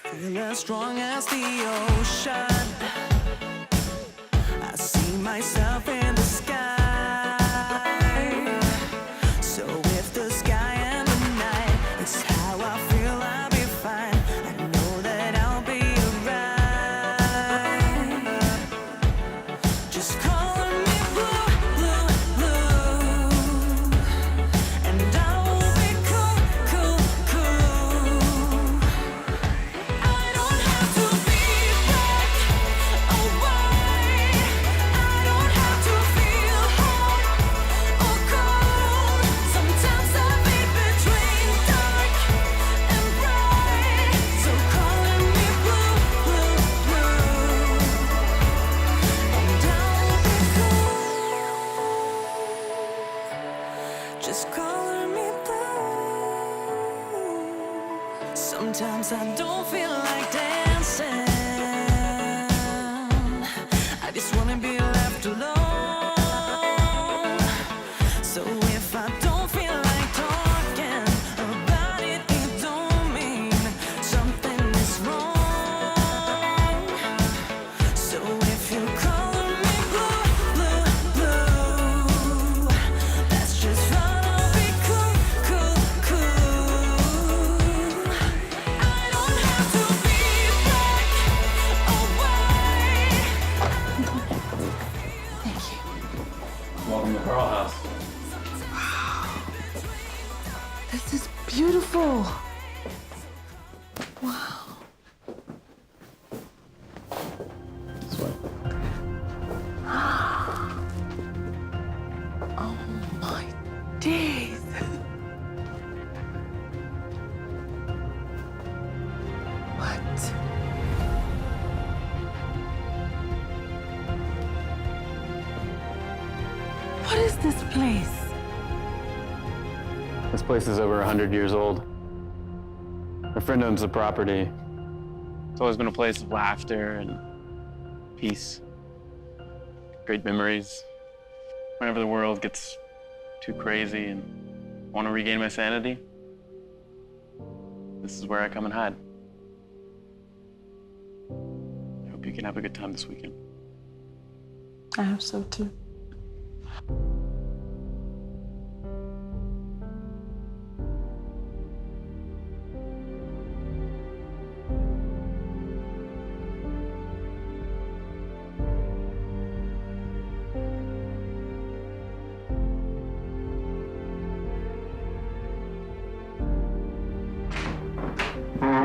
A: Feel as strong as the ocean. I see myself in the sky. So if the sky and the night, it's how I feel I'll be fine. I know that I'll be alright. Just call me blue, blue, blue, and I will be cool, cool, cool. I don't have to be black or white. I don't have to feel hot or cold. Sometimes I be between dark and bright. So calling me blue, blue, blue, and I'll be cool. Just calling me blue. Sometimes I don't feel like dancing. I just wanna be left alone. So if I don't feel like talking about it, it don't mean something is wrong. So if you call me blue, blue, blue, that's just fine. I'll be cool, cool, cool. I don't have to be black or white.
B: Thank you.
N: Welcome to Carl House.
B: This is beautiful. Wow.
N: This way.
B: Oh my days. What? What is this place?
N: This place is over 100 years old. My friend owns the property. It's always been a place of laughter and peace, great memories. Whenever the world gets too crazy and I want to regain my sanity, this is where I come and hide. I hope you can have a good time this weekend.
B: I hope so too.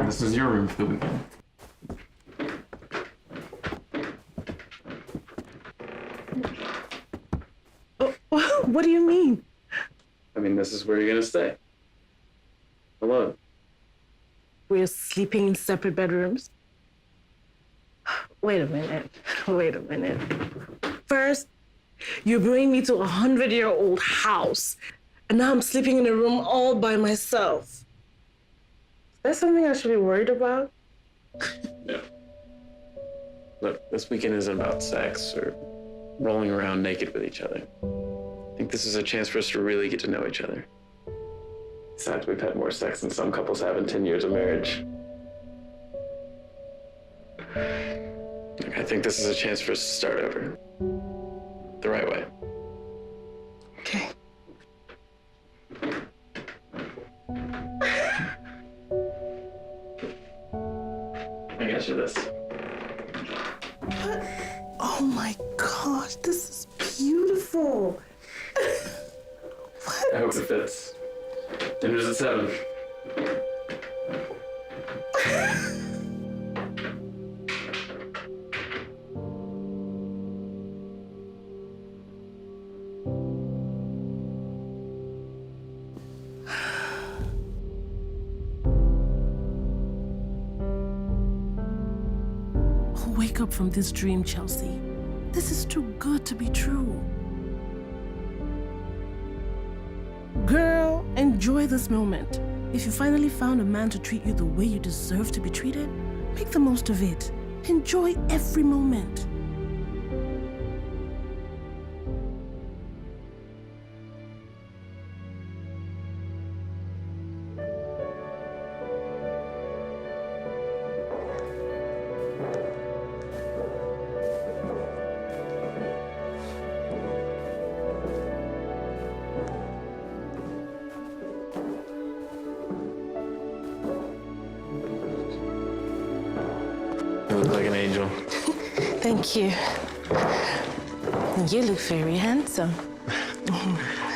N: This is your room for the weekend.
B: What do you mean?
N: I mean, this is where you're gonna stay. Alone.
B: We're sleeping in separate bedrooms? Wait a minute. Wait a minute. First, you bring me to a 100-year-old house, and now I'm sleeping in a room all by myself. Is that something I should be worried about?
N: No. Look, this weekend isn't about sex or rolling around naked with each other. I think this is a chance for us to really get to know each other. Besides, we've had more sex than some couples have in 10 years of marriage. Look, I think this is a chance for us to start over. The right way.
B: Okay.
N: I got you this.
B: Oh my gosh, this is beautiful.
N: I hope it fits. Dinner's at 7.
B: Wake up from this dream, Chelsea. This is too good to be true. Girl, enjoy this moment. If you finally found a man to treat you the way you deserve to be treated, make the most of it. Enjoy every moment.
N: You look like an angel.
B: Thank you. You look very handsome.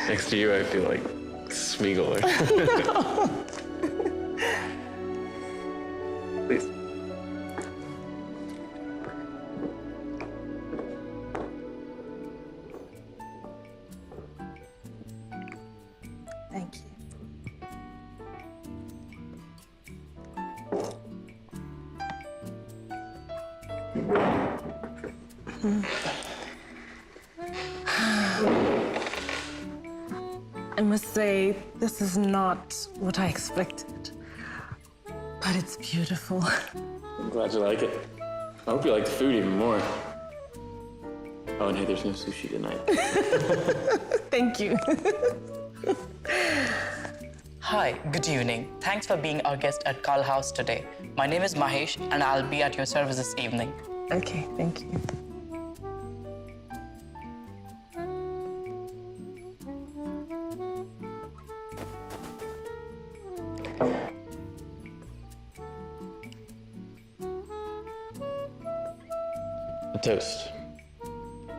N: Next to you, I feel like Smeagol. Please.
B: Thank you. I must say, this is not what I expected, but it's beautiful.
N: I'm glad you like it. I hope you like the food even more. Oh, and hey, there's no sushi tonight.
B: Thank you.
G: Hi, good evening. Thanks for being our guest at Carl House today. My name is Mahesh, and I'll be at your service this evening.
B: Okay, thank you.
N: A toast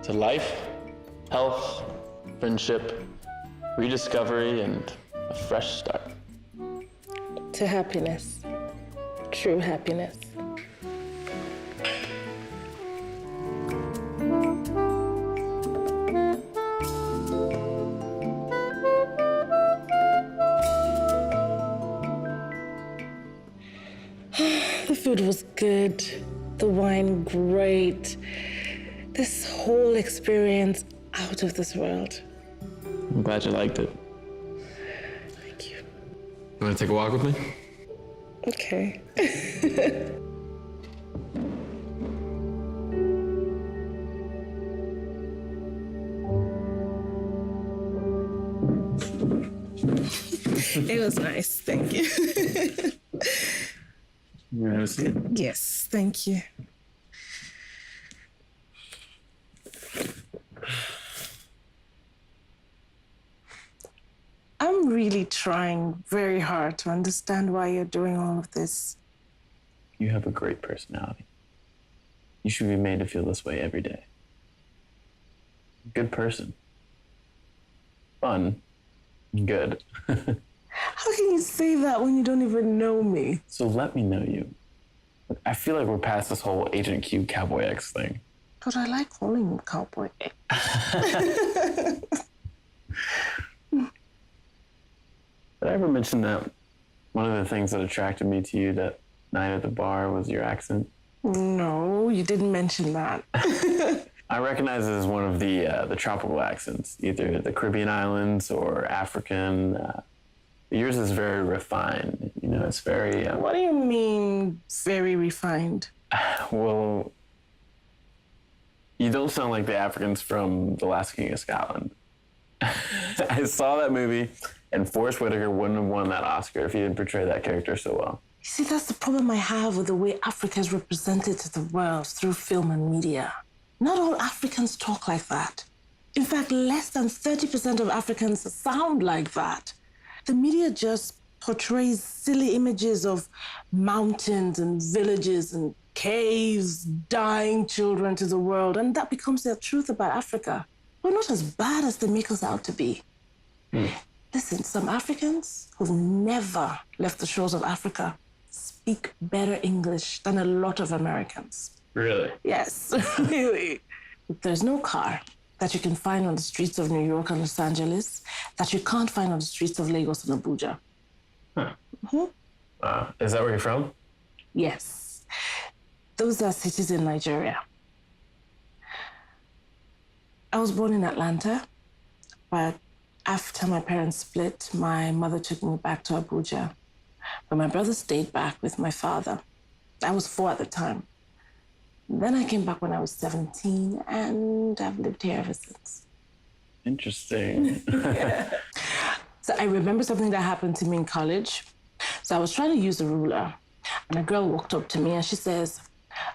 N: to life, health, friendship, rediscovery, and a fresh start.
B: To happiness. True happiness. The food was good, the wine great. This whole experience out of this world.
N: I'm glad you liked it.
B: Thank you.
N: You want to take a walk with me?
B: Okay. It was nice, thank you.
N: You want to see it?
B: Yes, thank you. I'm really trying very hard to understand why you're doing all of this.
N: You have a great personality. You should be made to feel this way every day. Good person. Fun. Good.
B: How can you say that when you don't even know me?
N: So let me know you. I feel like we're past this whole Agent Q Cowboy X thing.
B: But I like calling him Cowboy X.
N: Did I ever mention that one of the things that attracted me to you that night at the bar was your accent?
B: No, you didn't mention that.
N: I recognize it as one of the tropical accents, either the Caribbean islands or African. Yours is very refined. You know, it's very...
B: What do you mean, very refined?
N: Well, you don't sound like the Africans from The Last King of Scotland. I saw that movie, and Forrest Whitaker wouldn't have won that Oscar if he didn't portray that character so well.
B: You see, that's the problem I have with the way Africa is represented to the world through film and media. Not all Africans talk like that. In fact, less than 30% of Africans sound like that. The media just portrays silly images of mountains and villages and caves, dying children to the world, and that becomes their truth about Africa. We're not as bad as they make us out to be. Listen, some Africans who've never left the shores of Africa speak better English than a lot of Americans.
N: Really?
B: Yes, really. There's no car that you can find on the streets of New York and Los Angeles that you can't find on the streets of Lagos and Abuja.
N: Huh. Is that where you're from?
B: Yes. Those are cities in Nigeria. I was born in Atlanta, but after my parents split, my mother took me back to Abuja. But my brother stayed back with my father. I was 4 at the time. Then I came back when I was 17, and I've lived here ever since.
N: Interesting.
B: Yeah. So I remember something that happened to me in college. So I was trying to use a ruler, and a girl walked up to me and she says,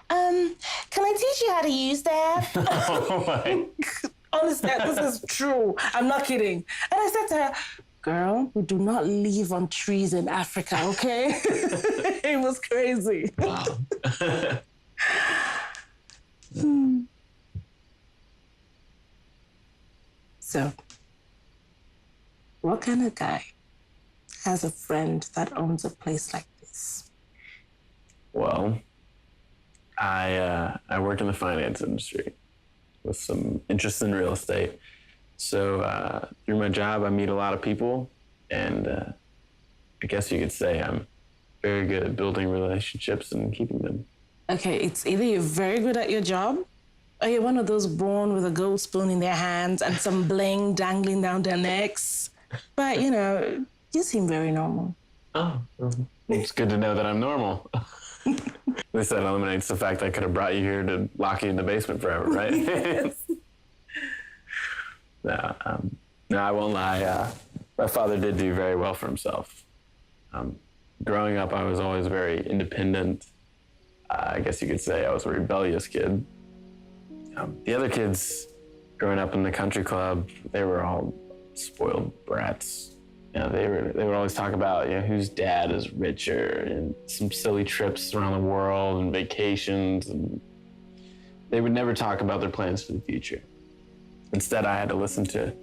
B: can I teach you how to use that?
N: Oh my.
B: Honestly, this is true. I'm not kidding. And I said to her, girl, we do not live on trees in Africa, okay? It was crazy.
N: Wow.
B: So, what kind of guy has a friend that owns a place like this?
N: Well, I work in the finance industry with some interest in real estate. So through my job, I meet a lot of people, and I guess you could say I'm very good at building relationships and keeping them.
B: Okay, it's either you're very good at your job, or you're one of those born with a gold spoon in their hands and some bling dangling down their necks. But, you know, you seem very normal.
N: Oh, it's good to know that I'm normal. At least that eliminates the fact I could have brought you here to lock you in the basement forever, right?
B: Yes.
N: No, I won't lie. My father did do very well for himself. Growing up, I was always very independent. I guess you could say I was a rebellious kid. The other kids growing up in the country club, they were all spoiled brats. You know, they would always talk about, you know, whose dad is richer and some silly trips around the world and vacations. And they would never talk about their plans for the future. Instead, I had to listen to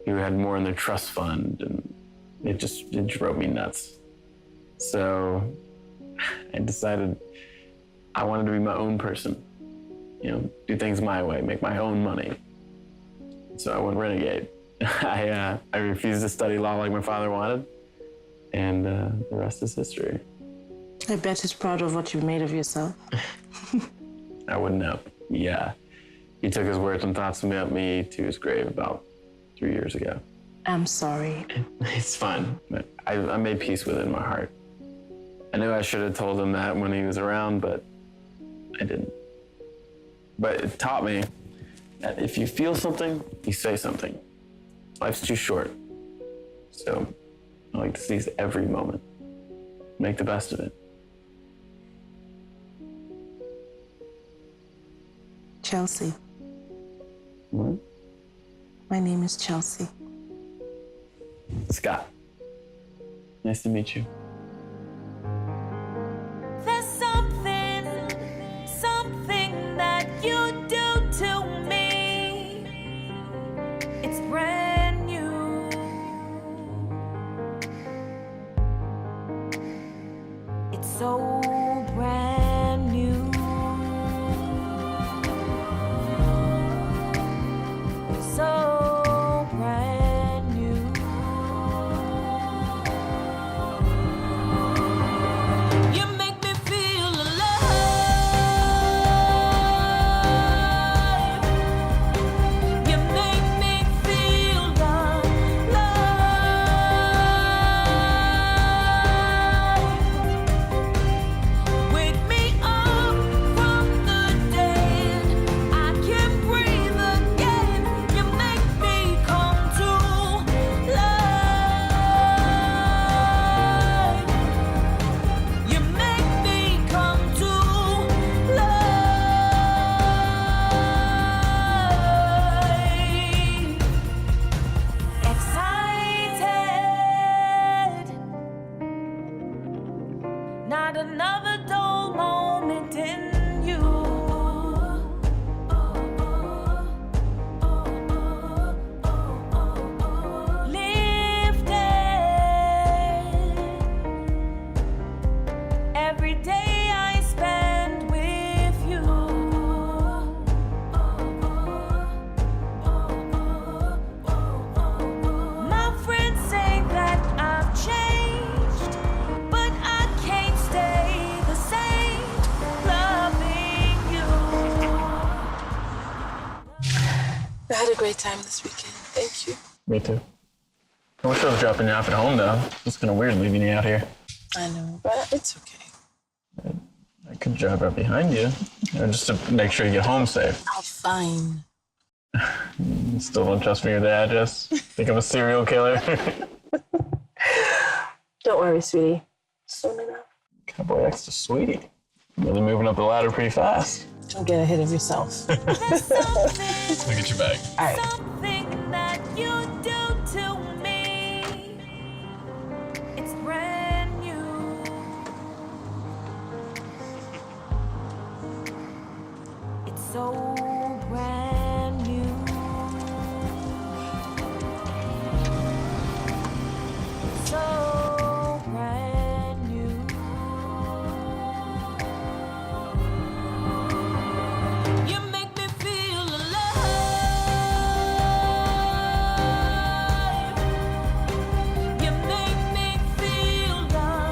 N: who had more in their trust fund, and it drove me nuts. So I decided I wanted to be my own person, you know, do things my way, make my own money. So I went renegade. I refused to study law like my father wanted, and the rest is history.
B: I bet he's proud of what you made of yourself.
N: I wouldn't know. Yeah. He took his words and thoughts about me to his grave about 3 years ago.
B: I'm sorry.
N: It's fine. But I made peace with it in my heart. I knew I should have told him that when he was around, but I didn't. But it taught me that if you feel something, you say something. Life's too short. So I like to seize every moment. Make the best of it.
B: Chelsea.
N: What?
B: My name is Chelsea.
N: Scott. Nice to meet you.
J: There's something that you do to me. It's brand new. It's so brand new. So brand new. You make me feel alive. You make me feel alive. Wake me up from the dead. I can breathe again. You make me come to life. You make me come to life. Excited. Not another dull moment in you. Lifted. Every day I spend with you. My friends say that I've changed, but I can't stay the same. Loving you.
B: I had a great time this weekend. Thank you.
N: Me too. I wish I was dropping you off at home, though. It's kind of weird leaving you out here.
B: I know, but it's okay.
N: I could drive right behind you, just to make sure you get home safe.
B: I'm fine.
N: You still don't trust me with the address? Think I'm a serial killer?
B: Don't worry, sweetie. Soon enough.
N: Cowboy X to Sweetie. Really moving up the ladder pretty fast.
B: Don't get ahead of yourself.
N: Look at your bag.
B: All right.
J: Something that you do to me. It's brand new. It's so brand new. So brand new. You make me feel alive. You make me feel alive.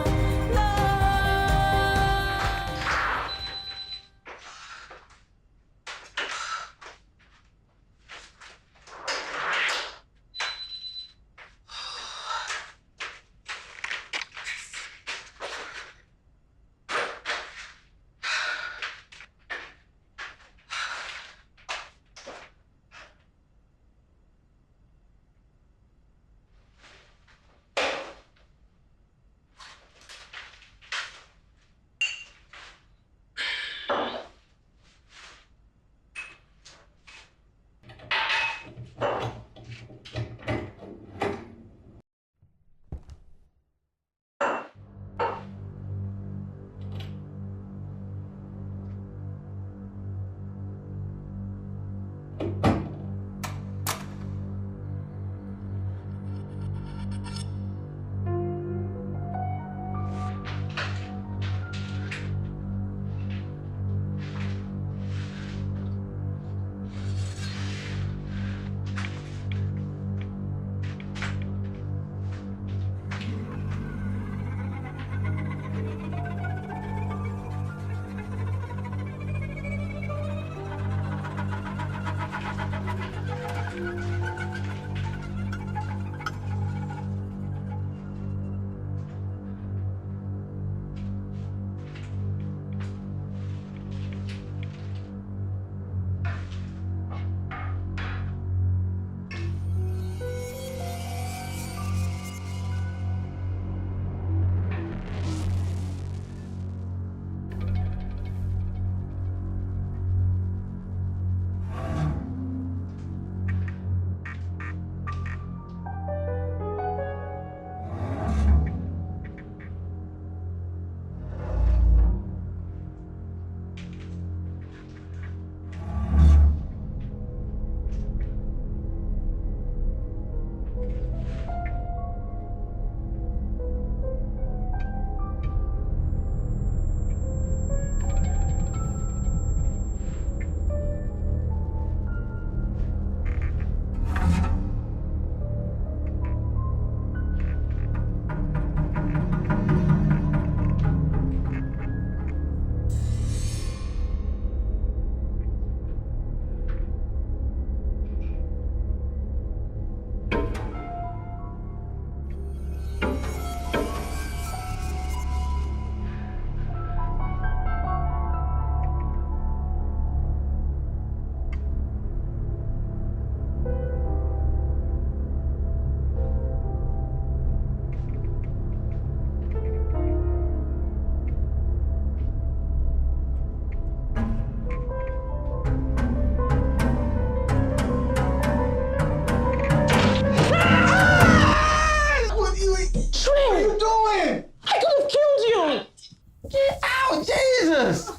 L: Jesus!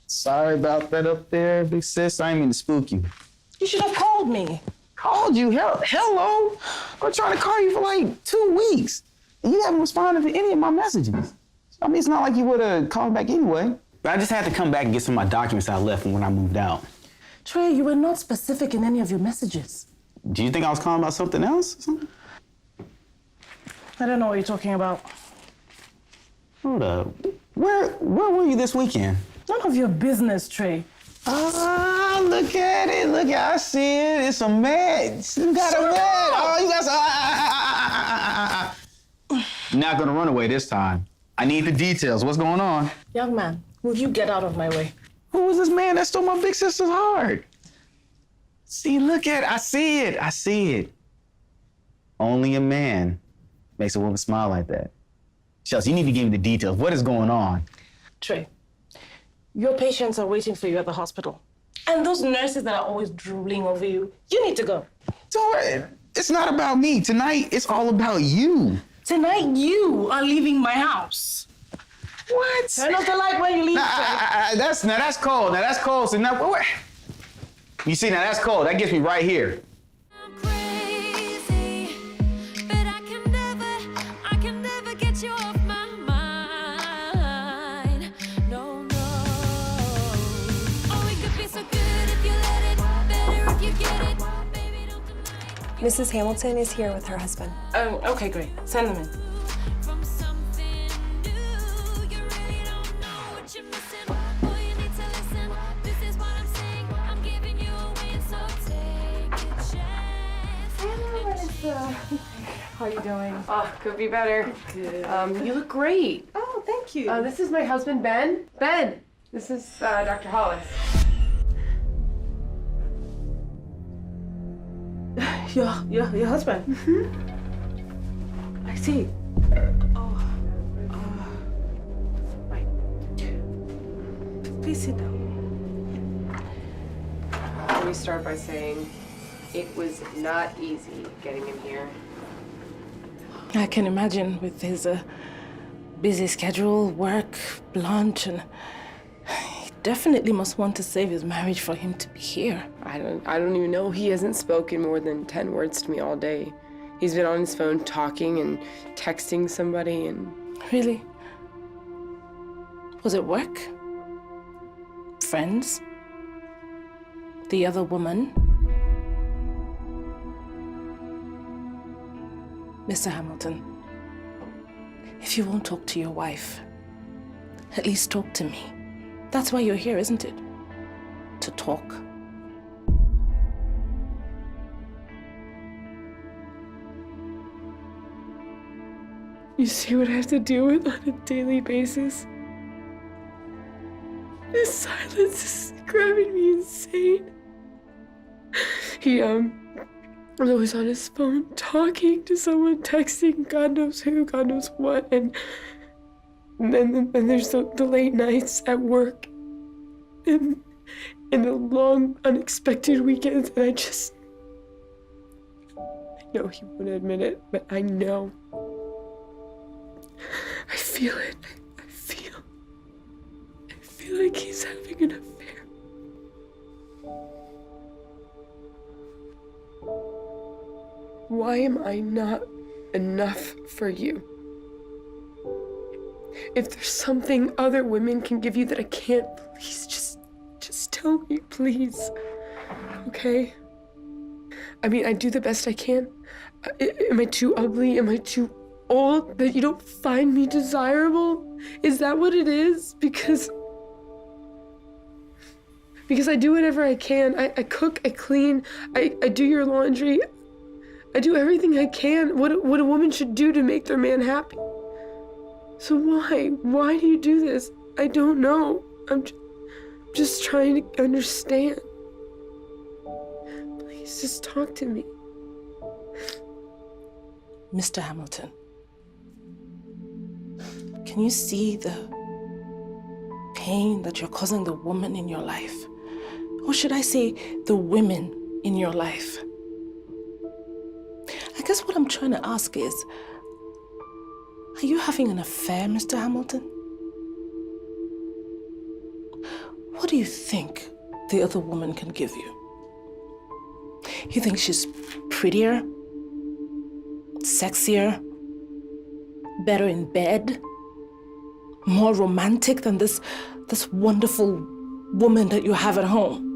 L: Sorry about that up there, big sis. I ain't mean to spook you.
F: You should have called me.
L: Called you? Hello? I'm trying to call you for like 2 weeks. And you haven't responded to any of my messages. I mean, it's not like you would have called back anyway. But I just had to come back and get some of my documents I left from when I moved out.
F: Trey, you were not specific in any of your messages.
L: Do you think I was calling about something else or something?
F: I don't know what you're talking about.
L: Hold up. Where were you this weekend?
F: None of your business, Trey.
L: Ah, look at it. Look at I see it. It's a match. You got a match. Oh, you got some. You're not gonna run away this time. I need the details. What's going on?
F: Young man, will you get out of my way?
L: Who was this man that stole my big sister's heart? See, look at it. I see it. I see it. Only a man makes a woman smile like that. Chelsea, you need to give me the details. What is going on?
F: Trey, your patients are waiting for you at the hospital. And those nurses that are always drooling over you, you need to go.
L: Don't worry. It's not about me. Tonight, it's all about you.
F: Tonight, you are leaving my house.
L: What?
F: Turn off the light when you leave.
L: That's cold. Now, that's cold. So now, what? You see, now that's cold. That gets me right here.
O: Mrs. Hamilton is here with her husband.
F: Oh, okay, great. Send them in.
P: How you doing? Oh, could be better.
F: Good.
P: You look great.
F: Oh, thank you.
P: This is my husband, Ben. Ben, this is Dr. Hollis.
F: Your husband?
P: Mm-hmm.
F: I see. Right. Please sit down.
P: Let me start by saying it was not easy getting him here.
F: I can imagine with his busy schedule, work, lunch, and he definitely must want to save his marriage for him to be here.
P: I don't even know. He hasn't spoken more than 10 words to me all day. He's been on his phone talking and texting somebody and...
F: Really? Was it work? Friends? The other woman? Mr. Hamilton, if you won't talk to your wife, at least talk to me. That's why you're here, isn't it? To talk.
P: You see what I have to deal with on a daily basis? This silence is driving me insane. He, was always on his phone talking to someone, texting God knows who, God knows what, and then there's the late nights at work and the long, unexpected weekends, and I know he wouldn't admit it, but I know. I feel it. I feel like he's having an affair. Why am I not enough for you? If there's something other women can give you that I can't, please just tell me, please. Okay? I mean, I do the best I can. Am I too ugly? Am I too old that you don't find me desirable? Is that what it is? Because I do whatever I can. I cook, I clean, I do your laundry. I do everything I can, what a woman should do to make their man happy. So why? Why do you do this? I don't know. I'm just trying to understand. Please just talk to me.
F: Mr. Hamilton, can you see the pain that you're causing the woman in your life? Or should I say the women in your life?
B: guess what I'm trying to ask is, are you having an affair, Mr. Hamilton? What do you think the other woman can give you? You think she's prettier, sexier, better in bed, more romantic than this wonderful woman that you have at home?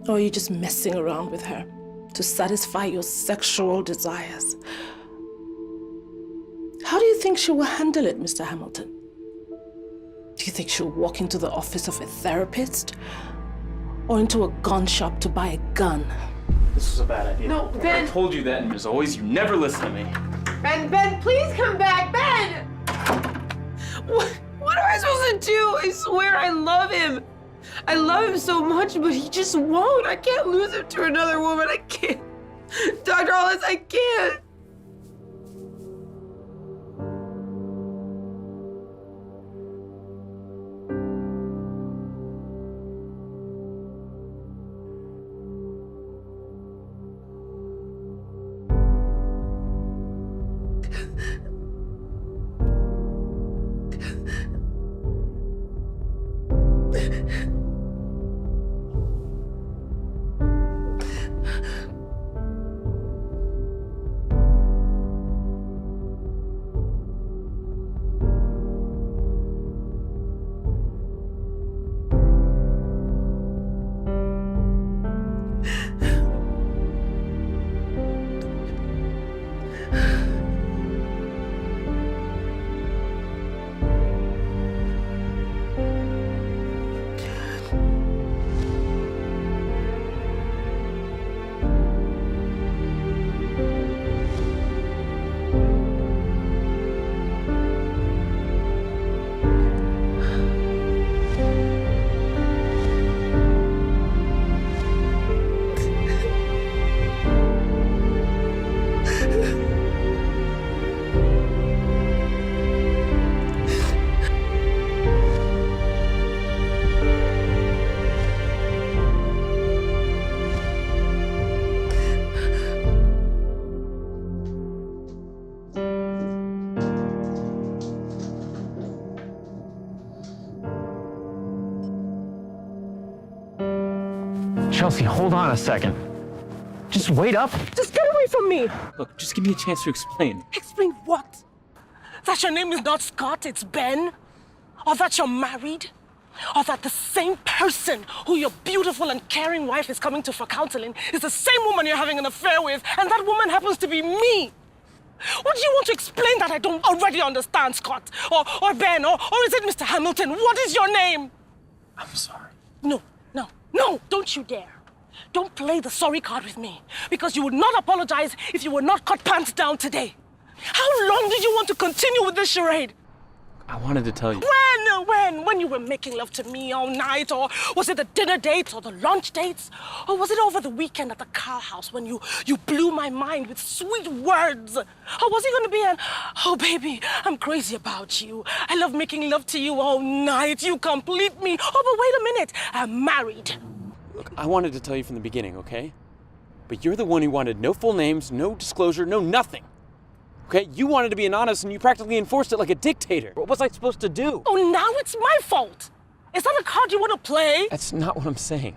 B: Or are you just messing around with her to satisfy your sexual desires? How do you think she will handle it, Mr. Hamilton? Do you think she'll walk into the office of a therapist or into a gun shop to buy a gun?
N: This was a bad idea.
P: No, Ben.
N: I told you that, and as always, you never listen to me.
P: Ben, please come back, Ben! What am I supposed to do? I swear I love him. I love him so much, but he just won't. I can't lose him to another woman. I can't. Dr. Hollis, I can't.
N: Chelsea, hold on a second. Just wait up.
B: Just get away from me!
N: Look, just give me a chance to explain.
B: Explain what? That your name is not Scott, it's Ben? Or that you're married? Or that the same person who your beautiful and caring wife is coming to for counseling is the same woman you're having an affair with, and that woman happens to be me? What do you want to explain that I don't already understand, Scott? Or Ben? Or is it Mr. Hamilton? What is your name?
N: I'm sorry.
B: No, don't you dare. Don't play the sorry card with me, because you would not apologize if you were not caught pants down today. How long did you want to continue with this charade?
N: I wanted to tell you.
B: When you were making love to me all night? Or was it the dinner dates or the lunch dates? Or was it over the weekend at the car house when you blew my mind with sweet words? Or was it going to be an, oh baby, I'm crazy about you. I love making love to you all night. You complete me. Oh, but wait a minute. I'm married.
N: Look, I wanted to tell you from the beginning, okay? But you're the one who wanted no full names, no disclosure, no nothing. Okay, you wanted to be anonymous and you practically enforced it like a dictator. What was I supposed to do?
B: Oh, now it's my fault. Is that a card you want to play?
N: That's not what I'm saying.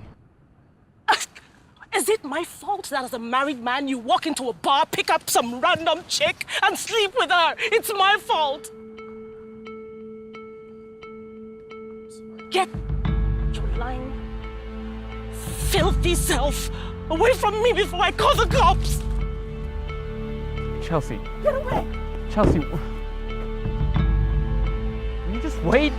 B: Is it my fault that as a married man you walk into a bar, pick up some random chick and sleep with her? It's my fault. Get your lying, filthy self away from me before I call the cops.
N: Chelsea.
B: Get away.
N: Chelsea. Will you just wait?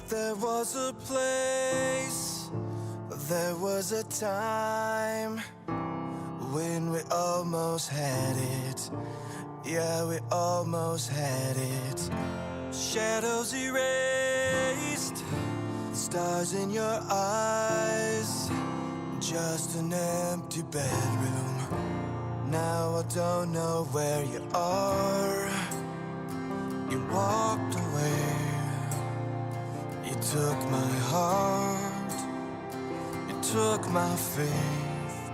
A: There was a place There was a time when we almost had it. Yeah, we almost had it. Shadows erased, stars in your eyes, just an empty bedroom. Now I don't know where you are. You walked away. You took my heart. You took my faith.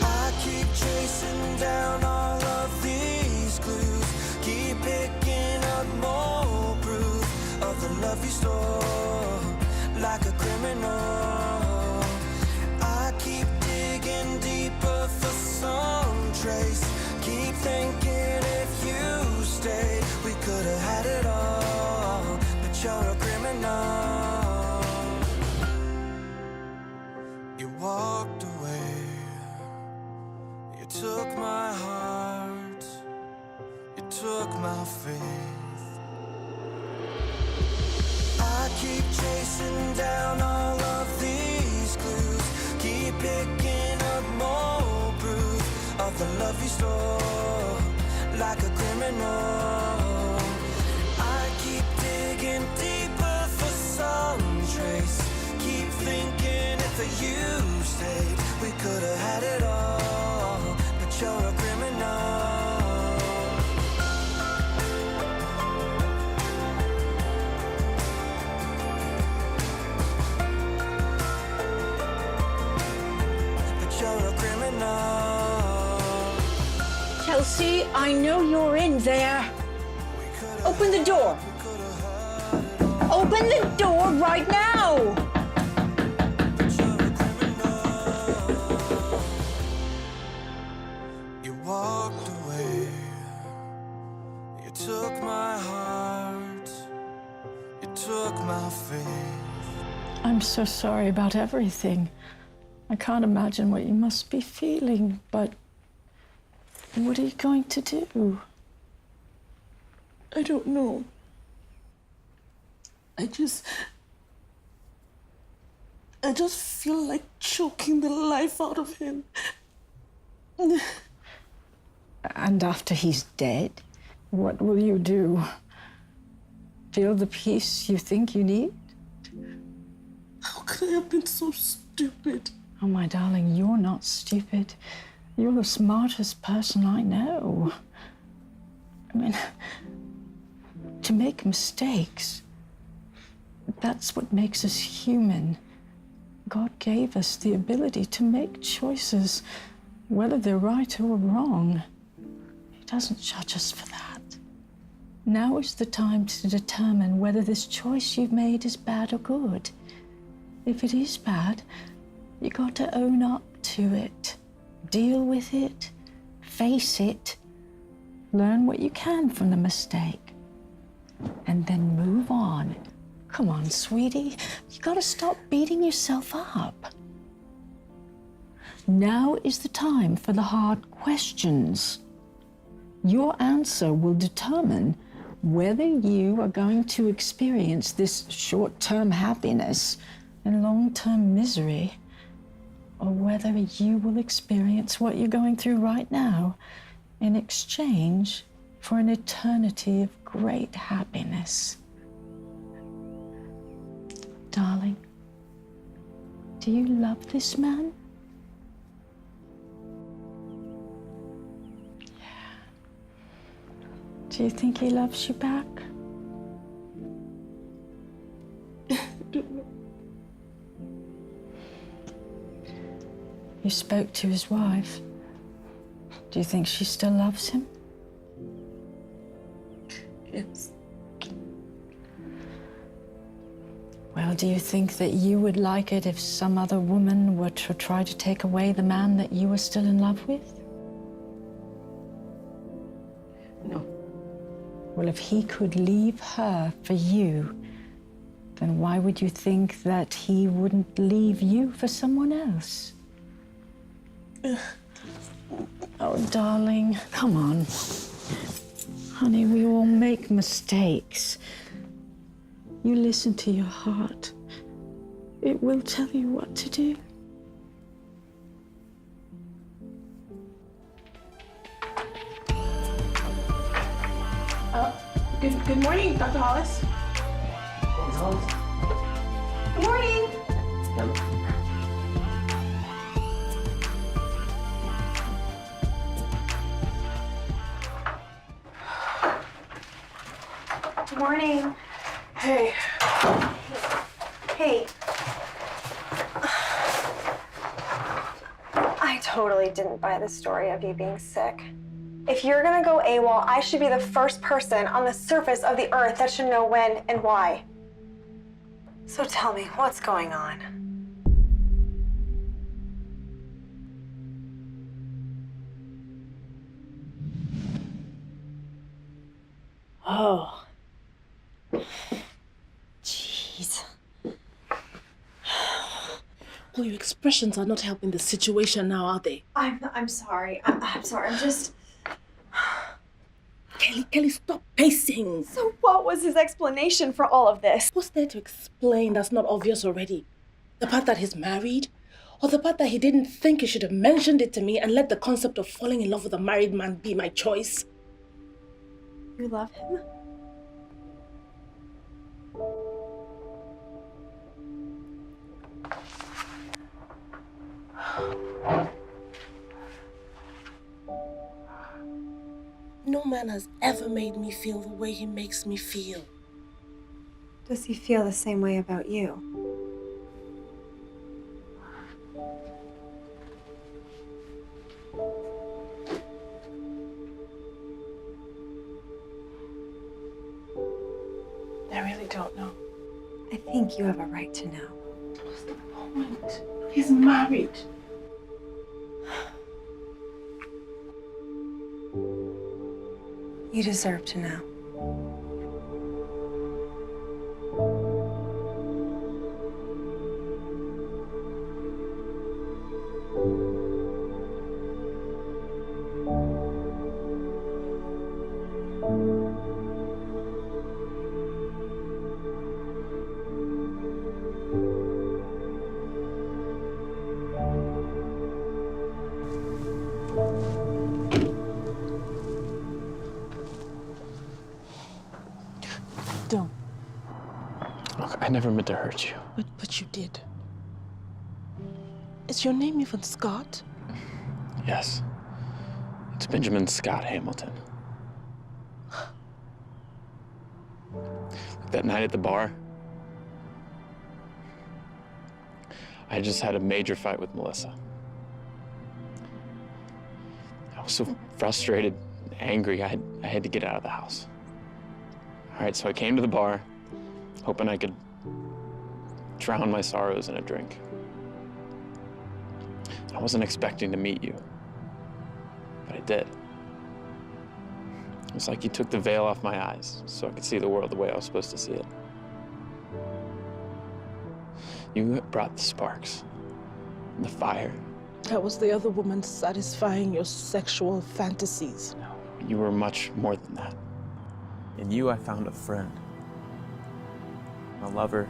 A: I keep chasing down all of these clues. Keep picking up more proof of the love you stole, like a criminal. I keep digging deeper for some trace. Keep thinking if you stayed, we could have had it all. But you're a criminal. You walked away. You took my heart. You took my faith. I keep chasing down all of these clues. Keep picking up more proof of the love you stole, like a criminal. I keep digging deeper for some trace. Keep thinking if you stayed, we could have had it all. But you're a criminal.
K: Chelsea, I know you're in there. Open the door. Open the door right now.
A: You walked away. You took my heart. You took my faith.
K: I'm so sorry about everything. I can't imagine what you must be feeling, but what are you going to do?
B: I don't know. I just feel like choking the life out of him.
K: And after he's dead, what will you do? Feel the peace you think you need?
B: How could I have been so stupid?
K: Oh, my darling, you're not stupid. You're the smartest person I know. I mean, to make mistakes, that's what makes us human. God gave us the ability to make choices, whether they're right or wrong. He doesn't judge us for that. Now is the time to determine whether this choice you've made is bad or good. If it is bad, you got to own up to it. Deal with it, face it, learn what you can from the mistake, and then move on. Come on, sweetie, you gotta stop beating yourself up. Now is the time for the hard questions. Your answer will determine whether you are going to experience this short-term happiness and long-term misery, or whether you will experience what you're going through right now in exchange for an eternity of great happiness. Darling, do you love this man? Yeah. Do you think he loves you back?
B: I don't know.
K: You spoke to his wife. Do you think she still loves him?
B: Yes.
K: Well, do you think that you would like it if some other woman were to try to take away the man that you were still in love with?
B: No.
K: Well, if he could leave her for you, then why would you think that he wouldn't leave you for someone else? Oh, darling, come on. Honey, we all make mistakes. You listen to your heart.
B: It will tell you what to do.
F: Good morning, Dr. Hollis.
G: Ms. Hollis?
O: Good morning. Good morning.
F: Hey.
O: Hey. I totally didn't buy the story of you being sick. If you're gonna go AWOL, I should be the first person on the surface of the earth that should know when and why. So tell me, what's going on?
B: Oh. Jeez. Well, your expressions are not helping the situation now, are they?
O: I'm sorry. I'm sorry. I'm just...
B: Kelly, stop pacing.
O: So what was his explanation for all of this?
B: What's there to explain that's not obvious already? The part that he's married? Or the part that he didn't think he should have mentioned it to me and let the concept of falling in love with a married man be my choice?
O: You love him?
B: No man has ever made me feel the way he makes me feel.
O: Does he feel the same way about you?
B: I really don't know.
O: I think you have a right to know.
B: What's the point? He's married.
O: You deserve to know.
B: Don't.
N: Look, I never meant to hurt you.
B: But you did. Is your name even Scott?
N: Yes. It's Benjamin Scott Hamilton. That night at the bar, I just had a major fight with Melissa. I was so frustrated, angry, I had to get out of the house. All right, so I came to the bar, hoping I could drown my sorrows in a drink. I wasn't expecting to meet you, but I did. It was like you took the veil off my eyes so I could see the world the way I was supposed to see it. You brought the sparks, the fire.
B: That was the other woman satisfying your sexual fantasies.
N: No, you were much more than that.
S: In you, I found a friend, a lover,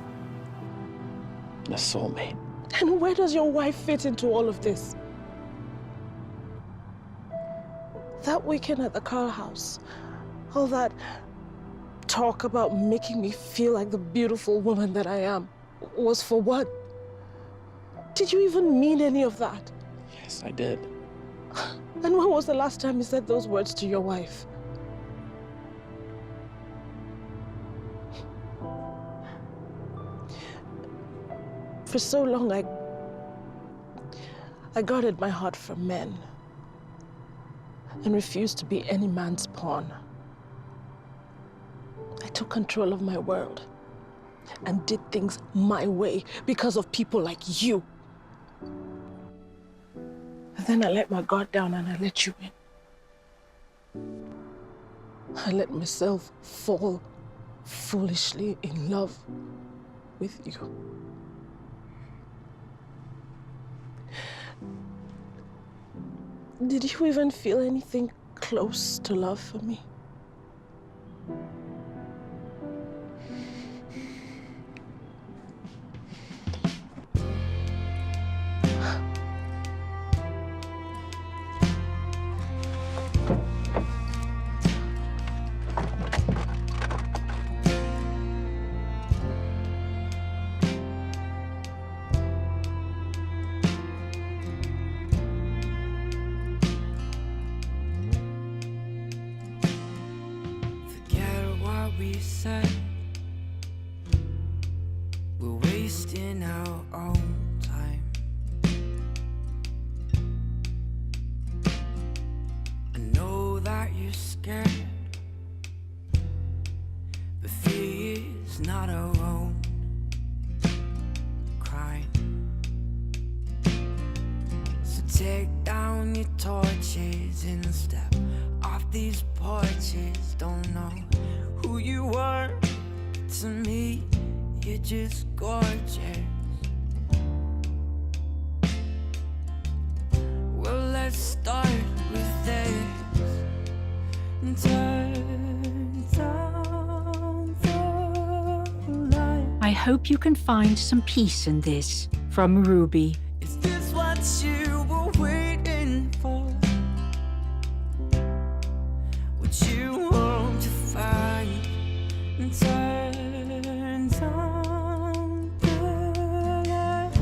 N: and a soulmate.
B: And where does your wife fit into all of this? That weekend at the Carl house, all that talk about making me feel like the beautiful woman that I am, was for what? Did you even mean any of that?
N: Yes, I did.
B: And when was the last time you said those words to your wife? For so long, I guarded my heart from men and refused to be any man's pawn. I took control of my world and did things my way because of people like you. And then I let my guard down and I let you in. I let myself fall foolishly in love with you. Did you even feel anything close to love for me?
A: wasting our own time. I know that you're scared, but fear is not our own crime. So take down your torches and step off these porches. Don't know who you are, to me you're just gorgeous. Well, let's start with this and turn down the light.
K: I hope you can find some peace in this. From Ruby.
A: Is this what you were waiting for? What you want to find and turn down the light?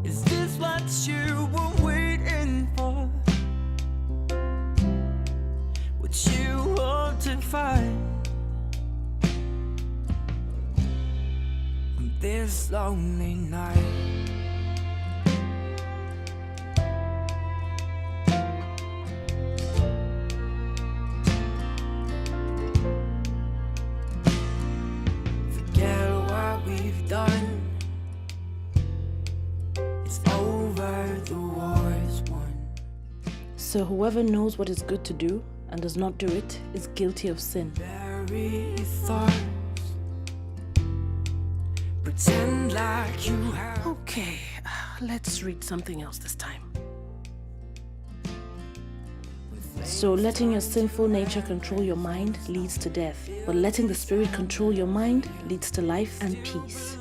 A: Is this what you were waiting for? What you want to find on this lonely night? Forget what we've done. It's over, the war's won.
F: So whoever knows what is good to do and does not do it is guilty of sin.
A: Bury your thoughts. Pretend like you have.
F: Okay, let's read something else this time. So letting your sinful nature control your mind leads to death, but letting the Spirit control your mind leads to life and peace.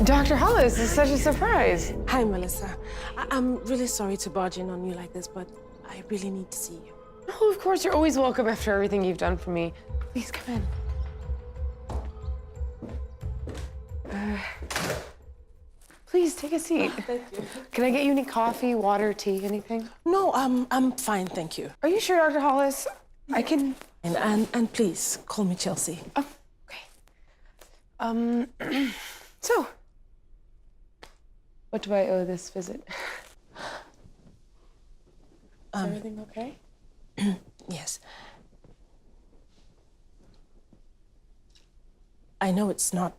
P: Dr. Hollis, it's such a surprise.
F: Hi, Melissa. I'm really sorry to barge in on you like this, but I really need to see you.
P: Oh, of course, you're always welcome after everything you've done for me. Please come in. Please take a seat.
F: Thank you.
P: Can I get you any coffee, water, tea, anything?
F: No, I'm fine, thank you.
P: Are you sure, Dr. Hollis? I can.
F: And please call me Chelsea.
P: Oh, okay. So, what do I owe this visit? Is everything okay?
F: Yes. I know it's not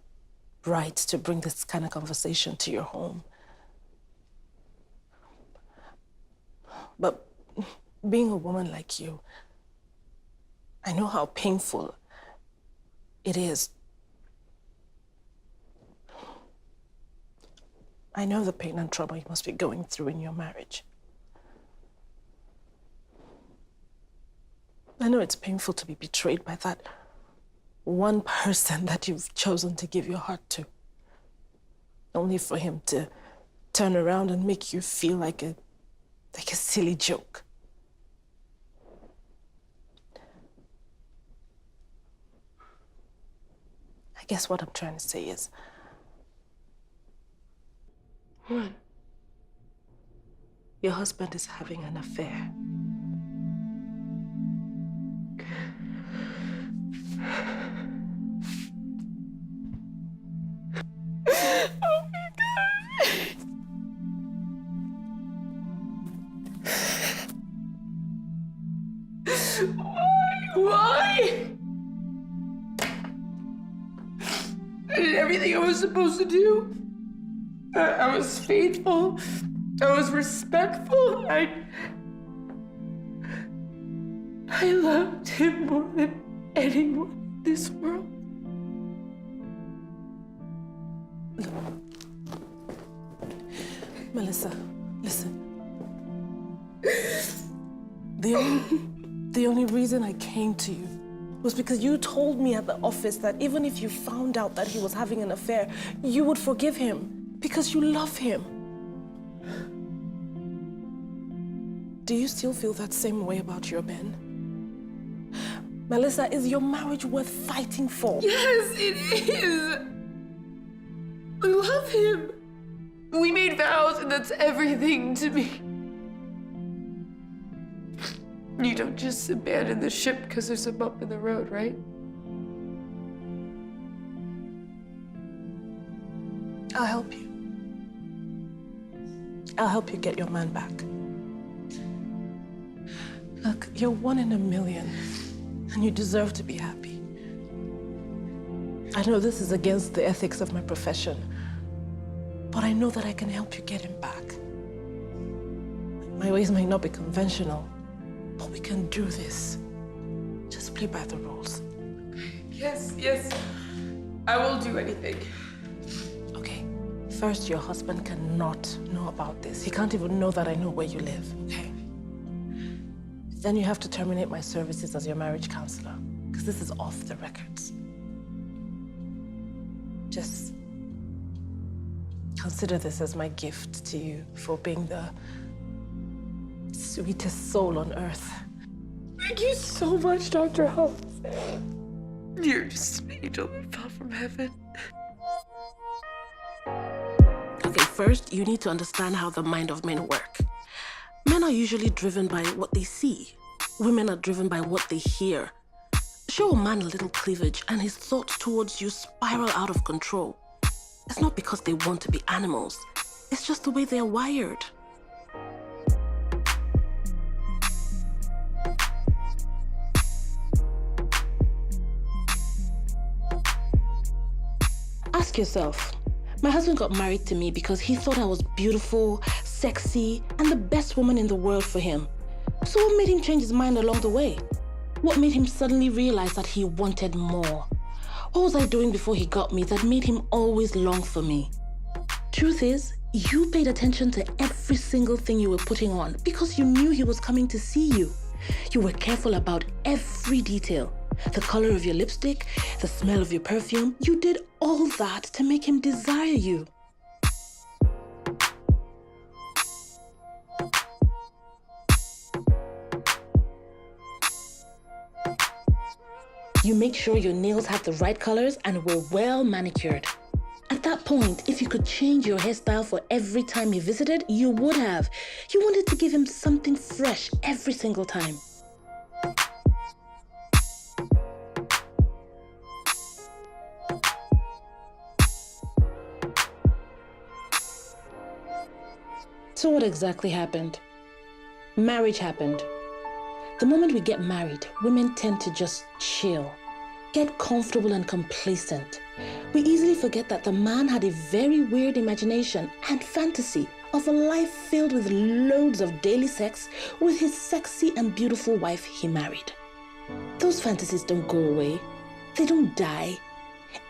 F: right to bring this kind of conversation to your home. But being a woman like you, I know how painful it is. I know the pain and trauma you must be going through in your marriage. I know it's painful to be betrayed by that one person that you've chosen to give your heart to, only for him to turn around and make you feel like a silly joke. I guess what I'm trying to say is,
P: What?
F: Your husband is having an affair.
P: Oh my God. Why? I did everything I was supposed to do. I was faithful. I was respectful. I loved him more than anyone in this world.
F: Melissa, listen. The only reason I came to you was because you told me at the office that even if you found out that he was having an affair, you would forgive him because you love him. Do you still feel that same way about your Ben? Melissa, is your marriage worth fighting for?
P: Yes, it is. I love him. We made vows, and that's everything to me. You don't just abandon the ship because there's a bump in the road, right?
F: I'll help you. I'll help you get your man back. Look, you're 1 in a million, and you deserve to be happy. I know this is against the ethics of my profession, but I know that I can help you get him back. My ways might not be conventional, but we can do this. Just play by the rules.
P: Yes, yes. I will do anything.
F: Okay. First, your husband cannot know about this. He can't even know that I know where you live, okay? Then you have to terminate my services as your marriage counselor, because this is off the records. Just consider this as my gift to you for being the sweetest soul on earth.
P: Thank you so much, Dr. Hollis. You're just an angel that fell from heaven.
F: Okay, first, you need to understand how the mind of men work. Men are usually driven by what they see. Women are driven by what they hear. Show a man a little cleavage and his thoughts towards you spiral out of control. It's not because they want to be animals. It's just the way they're wired. Ask yourself, my husband got married to me because he thought I was beautiful, sexy, and the best woman in the world for him. So what made him change his mind along the way? What made him suddenly realize that he wanted more? What was I doing before he got me that made him always long for me? Truth is, you paid attention to every single thing you were putting on because you knew he was coming to see you. You were careful about every detail. The color of your lipstick, the smell of your perfume. You did all that to make him desire you. You make sure your nails have the right colors and were well manicured.
B: At that point, if you could change your hairstyle for every time he visited, you would have. You wanted to give him something fresh every single time. So what exactly happened? Marriage happened. The moment we get married, women tend to just chill, get comfortable and complacent. We easily forget that the man had a very weird imagination and fantasy of a life filled with loads of daily sex with his sexy and beautiful wife he married. Those fantasies don't go away. They don't die.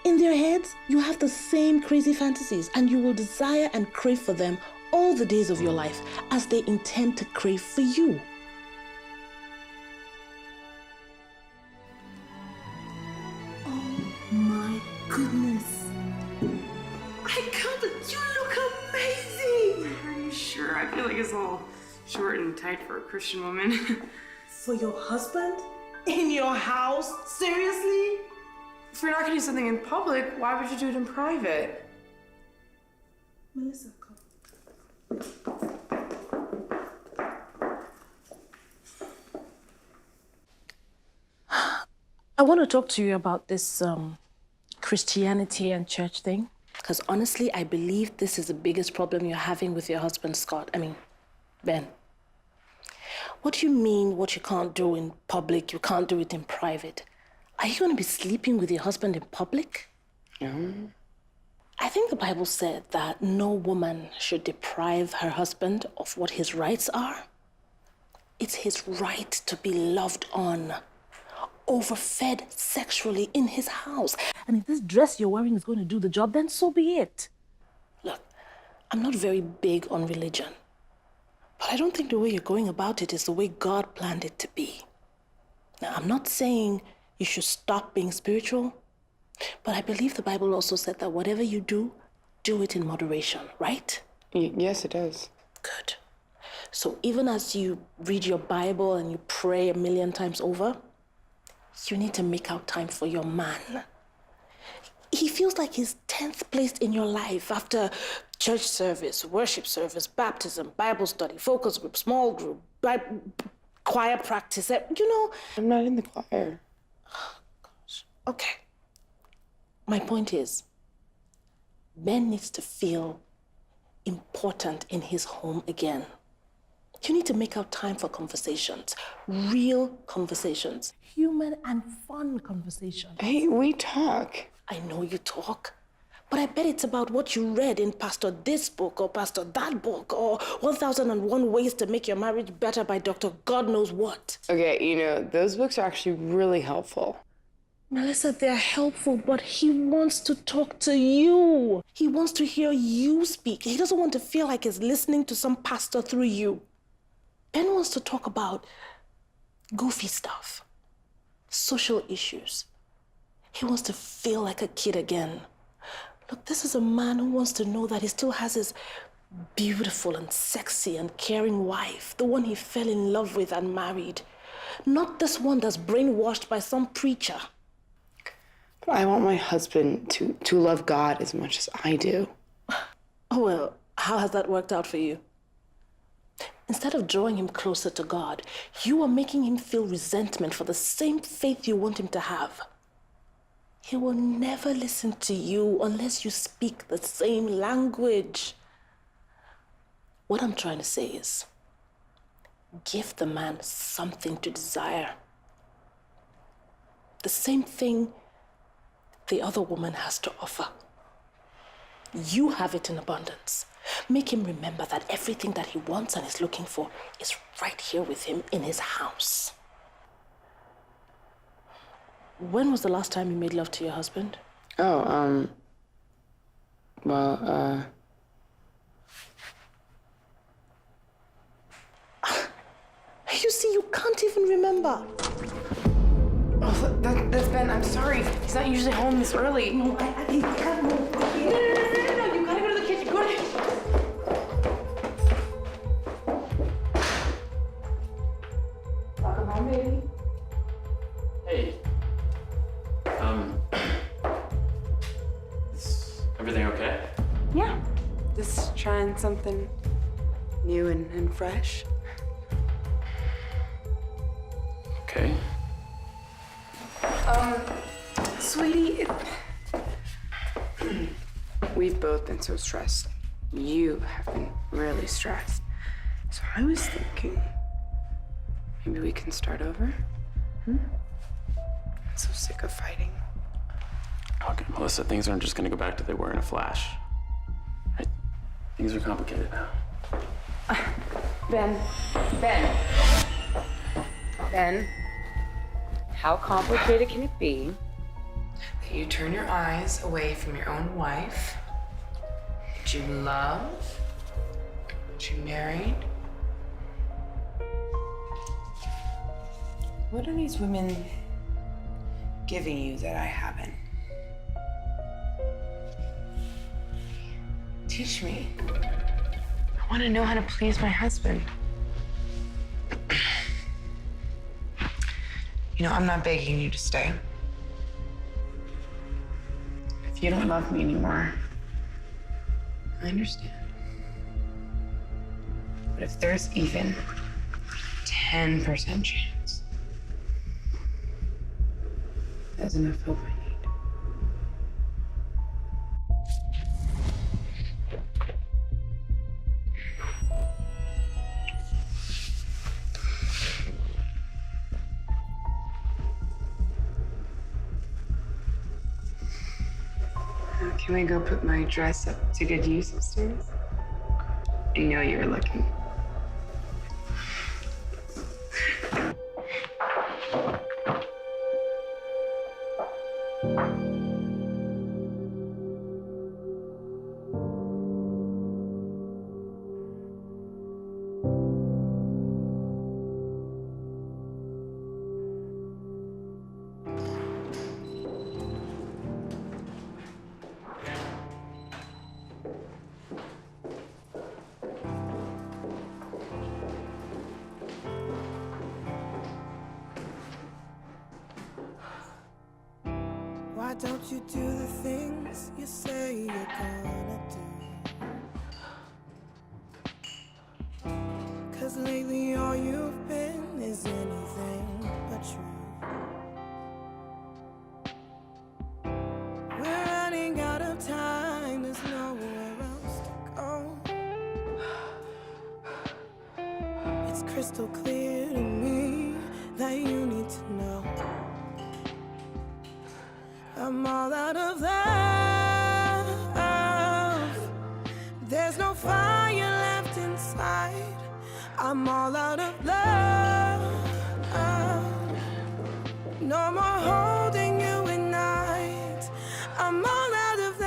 B: In their heads, you have the same crazy fantasies and you will desire and crave for them all the days of your life as they intend to crave for you.
I: Oh my goodness. I can't, you look amazing.
P: Are you sure? I feel like it's a little short and tight for a Christian woman.
I: For your husband? In your house? Seriously?
P: If you're not gonna do something in public, why would you do it in private?
I: Melissa, come.
B: I want to talk to you about this Christianity and church thing. Because honestly, I believe this is the biggest problem you're having with your husband, Ben. What do you mean what you can't do in public, you can't do it in private? Are you going to be sleeping with your husband in public?
P: No.
B: I think the Bible said that no woman should deprive her husband of what his rights are. It's his right to be loved on, overfed sexually in his house. And if this dress you're wearing is going to do the job, then so be it. Look, I'm not very big on religion, but I don't think the way you're going about it is the way God planned it to be. Now, I'm not saying you should stop being spiritual, but I believe the Bible also said that whatever you do it in moderation, right?
P: Yes, it does.
B: Good. So even as you read your Bible and you pray 1,000,000 times over, you need to make out time for your man. He feels like he's 10th place in your life after church service, worship service, baptism, Bible study, focus group, small group, choir practice. You know.
P: I'm not in the choir.
B: Oh, gosh. Okay. My point is, Ben needs to feel important in his home again. You need to make out time for conversations, real conversations, human and fun conversations.
P: Hey, we talk.
B: I know you talk, but I bet it's about what you read in Pastor this book or Pastor that book or 1001 Ways to Make Your Marriage Better by Dr. God knows what.
P: Okay, those books are actually really helpful.
B: Melissa, they're helpful, but he wants to talk to you. He wants to hear you speak. He doesn't want to feel like he's listening to some pastor through you. Ben wants to talk about goofy stuff, social issues. He wants to feel like a kid again. Look, this is a man who wants to know that he still has his beautiful and sexy and caring wife, the one he fell in love with and married. Not this one that's brainwashed by some preacher.
P: But I want my husband to love God as much as I do.
B: Oh, well, how has that worked out for you? Instead of drawing him closer to God, you are making him feel resentment for the same faith you want him to have. He will never listen to you unless you speak the same language. What I'm trying to say is, give the man something to desire. The same thing the other woman has to offer. You have it in abundance. Make him remember that everything that he wants and is looking for is right here with him in his house. When was the last time you made love to your husband?
P: Oh,
B: You see, you can't even remember.
P: Oh, that's Ben. I'm sorry. He's not usually home this early.
B: No, I can't move.
P: No. You gotta go to the kitchen. Go to... Welcome home, baby.
N: Hey. Is everything okay?
P: Yeah. Just trying something new and fresh.
N: Okay.
P: Sweetie, we've both been so stressed. You have been really stressed. So I was thinking, maybe we can start over? I'm so sick of fighting.
N: Okay, Melissa, things aren't just gonna go back to they were in a flash. Right? Things are complicated now.
P: Ben, how complicated can it be that you turn your eyes away from your own wife that you love, that you married? What are these women giving you that I haven't? Teach me. I want to know how to please my husband. You know, I'm not begging you to stay. If you don't love me anymore, I understand. But if there's even 10% chance, that's enough hope I need. Can we go put my dress up to good use upstairs? I know you were looking.
A: Why don't you do the things you say you're gonna do? 'Cause lately all you've been is anything but true. We're running out of time, there's nowhere else to go. It's crystal clear to me that you need to know I'm all out of love. There's no fire left inside. I'm all out of love. No more holding you at night. I'm all out of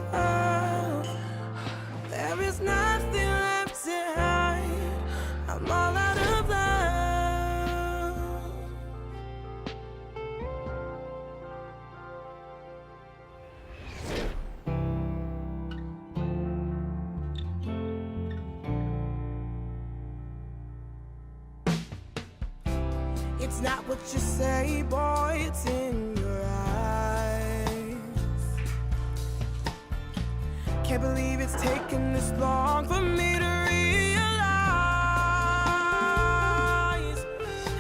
A: love. There is nothing left to hide. I'm all out of love. It's not what you say, boy, it's in your eyes. Can't believe it's taken this long for me to realize.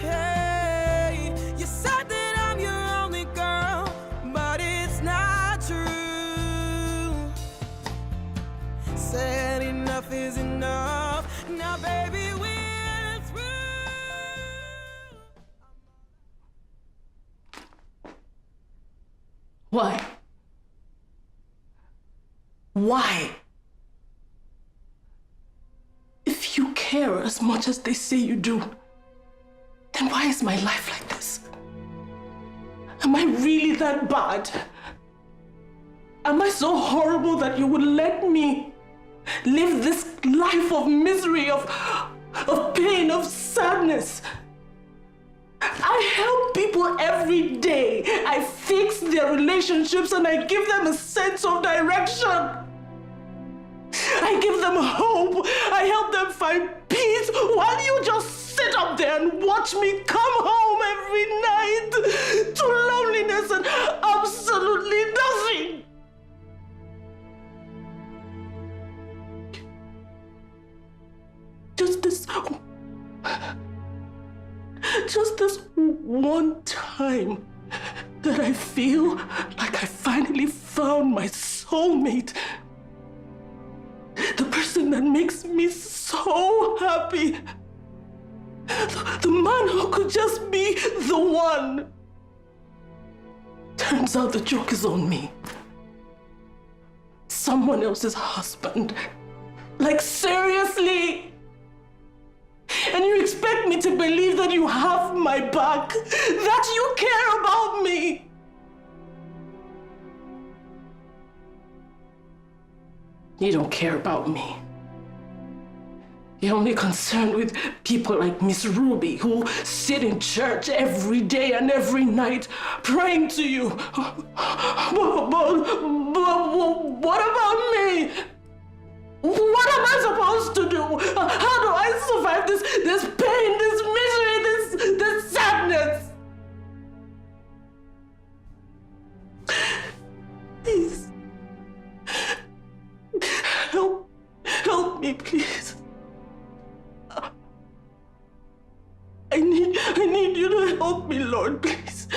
A: Hey, you said that I'm your only girl, but it's not true. Said enough is enough. Now, baby, we're through.
B: Why? Why? If you care as much as they say you do, then why is my life like this? Am I really that bad? Am I so horrible that you would let me live this life of misery, of pain, of sadness? I help people every day. I fix their relationships and I give them a sense of direction. I give them hope. I help them find peace while you just sit up there and watch me come home every night to loneliness and absolutely nothing.
A: this one time that I feel like I finally found my soulmate. The person that makes me so happy. The man who could just be the one. Turns out the joke is on me. Someone else's husband. Like, seriously? And you expect me to believe that you have my back? That you care about me? You don't care about me. You're only concerned with people like Miss Ruby who sit in church every day and every night praying to you. But what about me? What am I supposed to do? How do I survive this pain, this misery, this sadness? Please. Help me, please. I need you to help me, Lord, please.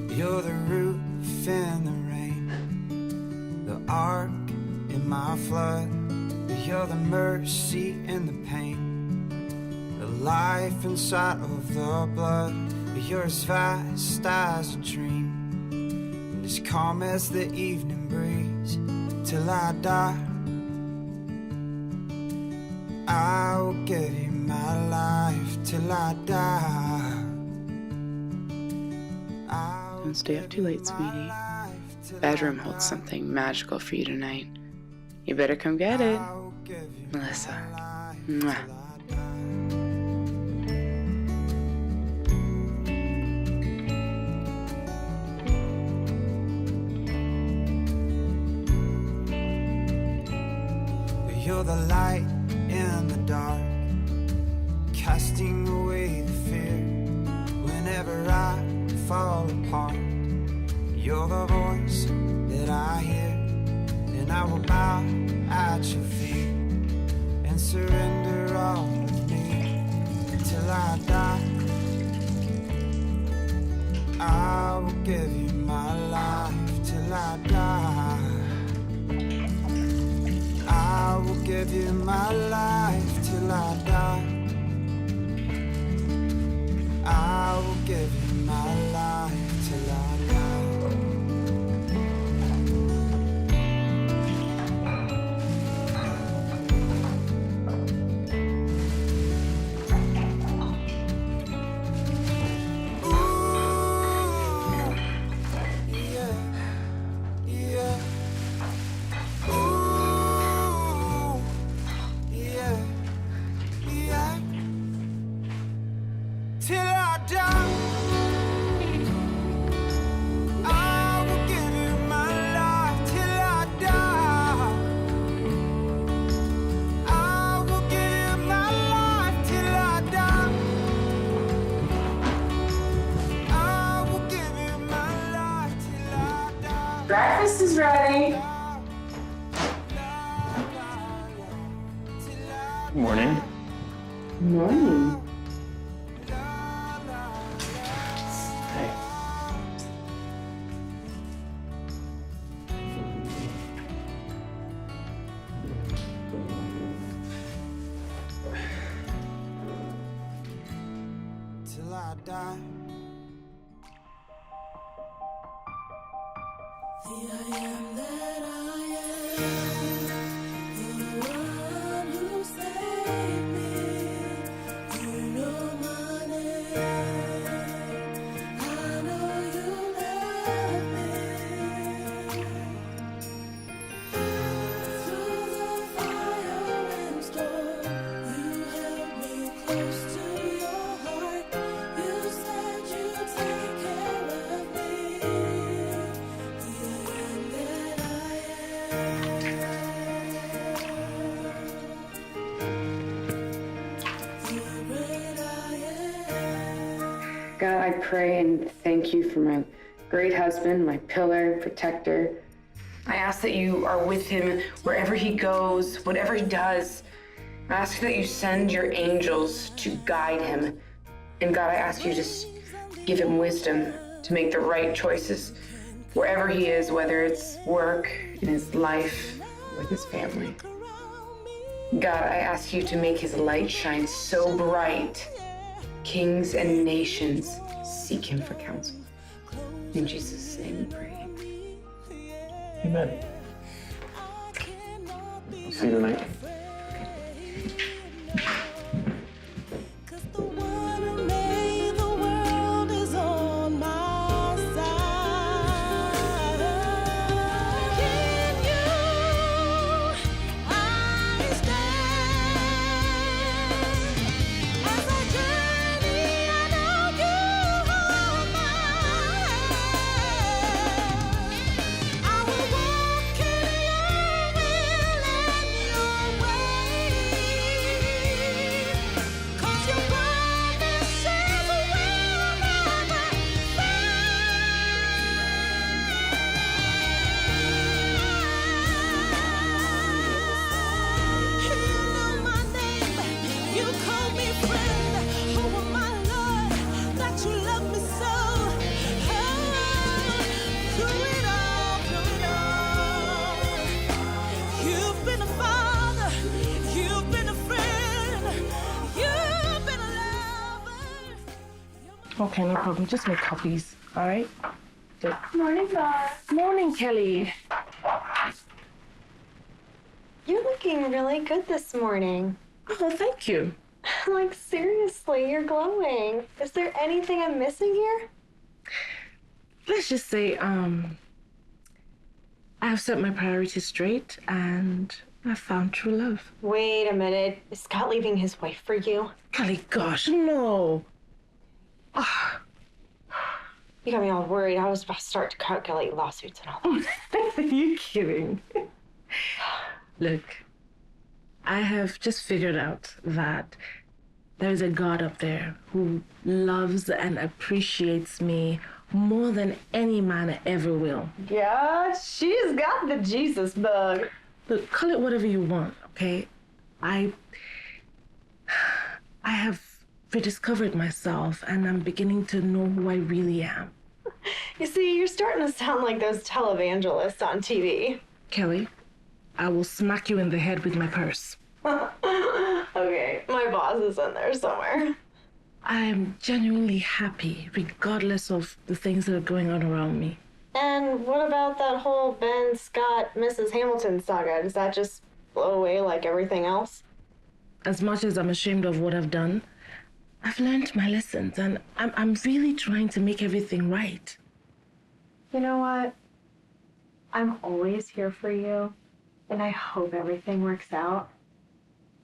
T: You're the roof in the rain, the ark in my flood. You're the mercy in the pain, the life inside of the blood. You're as fast as a dream, and as calm as the evening breeze. Till I die, I will give you my life. Till I die,
P: Don't stay up too late, sweetie. Bedroom holds something magical for you tonight. You better come get it. Melissa. Mwah.
T: You're the light in the dark, casting away the fear. Whenever I fall apart, you're the voice that I hear. And I will bow at your feet and surrender all of me. Till I die, I will give you my life. Till I die, I will give you my life. Till I die, I will give you my life. Till I die.
P: Breakfast is ready.
N: Good morning.
P: Morning.
N: Hey.
T: Till I die.
A: The I am that I am. You're the one who saved me. You know my name. I know you love me. Through the fire and storm, you held me close to your heart. You said
P: God, I pray and thank you for my great husband, my pillar, protector. I ask that you are with him wherever he goes, whatever he does. I ask that you send your angels to guide him. And God, I ask you to just give him wisdom to make the right choices wherever he is, whether it's work, in his life, with his family. God, I ask you to make his light shine so bright, kings and nations seek him for counsel. In Jesus' name we pray.
N: Amen. See you tonight.
B: Okay, no problem. Just make copies, all right? Good.
O: Morning, Boss.
B: Morning, Kelly.
O: You're looking really good this morning.
B: Oh, thank you.
O: Like, seriously, you're glowing. Is there anything I'm missing here?
B: Let's just say, I've set my priorities straight and I found true love.
O: Wait a minute. Is Scott leaving his wife for you?
B: Kelly, gosh, no.
O: You got me all worried. I was about to start to calculate lawsuits and all that.
B: Are you kidding? Look, I have just figured out that there's a God up there who loves and appreciates me more than any man ever will.
O: Yeah, she's got the Jesus bug.
B: Look, call it whatever you want, okay? I have rediscovered myself and I'm beginning to know who I really am.
O: You see, you're starting to sound like those televangelists on TV.
B: Kelly, I will smack you in the head with my purse.
O: Okay, my boss is in there somewhere.
B: I'm genuinely happy, regardless of the things that are going on around me.
O: And what about that whole Ben Scott, Mrs. Hamilton saga? Does that just blow away like everything else?
B: As much as I'm ashamed of what I've done, I've learned my lessons and I'm really trying to make everything right.
O: You know what? I'm always here for you, and I hope everything works out.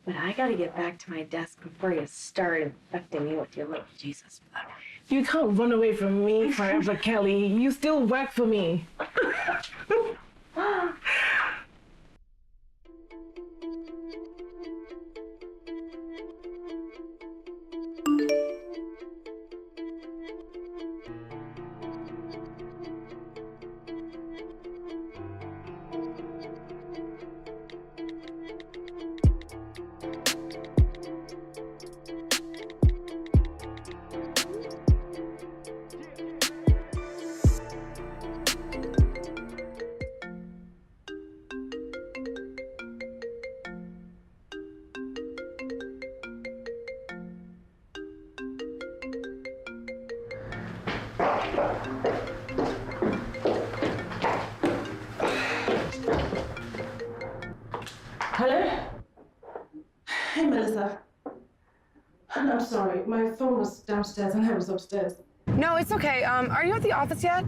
O: But I gotta get back to my desk before you start infecting me with your little Jesus bug.
B: You can't run away from me forever, Kelly. You still work for me. Hello? Hey, Melissa. I'm sorry. My phone was downstairs and I was upstairs.
P: No, it's okay. Are you at the office yet?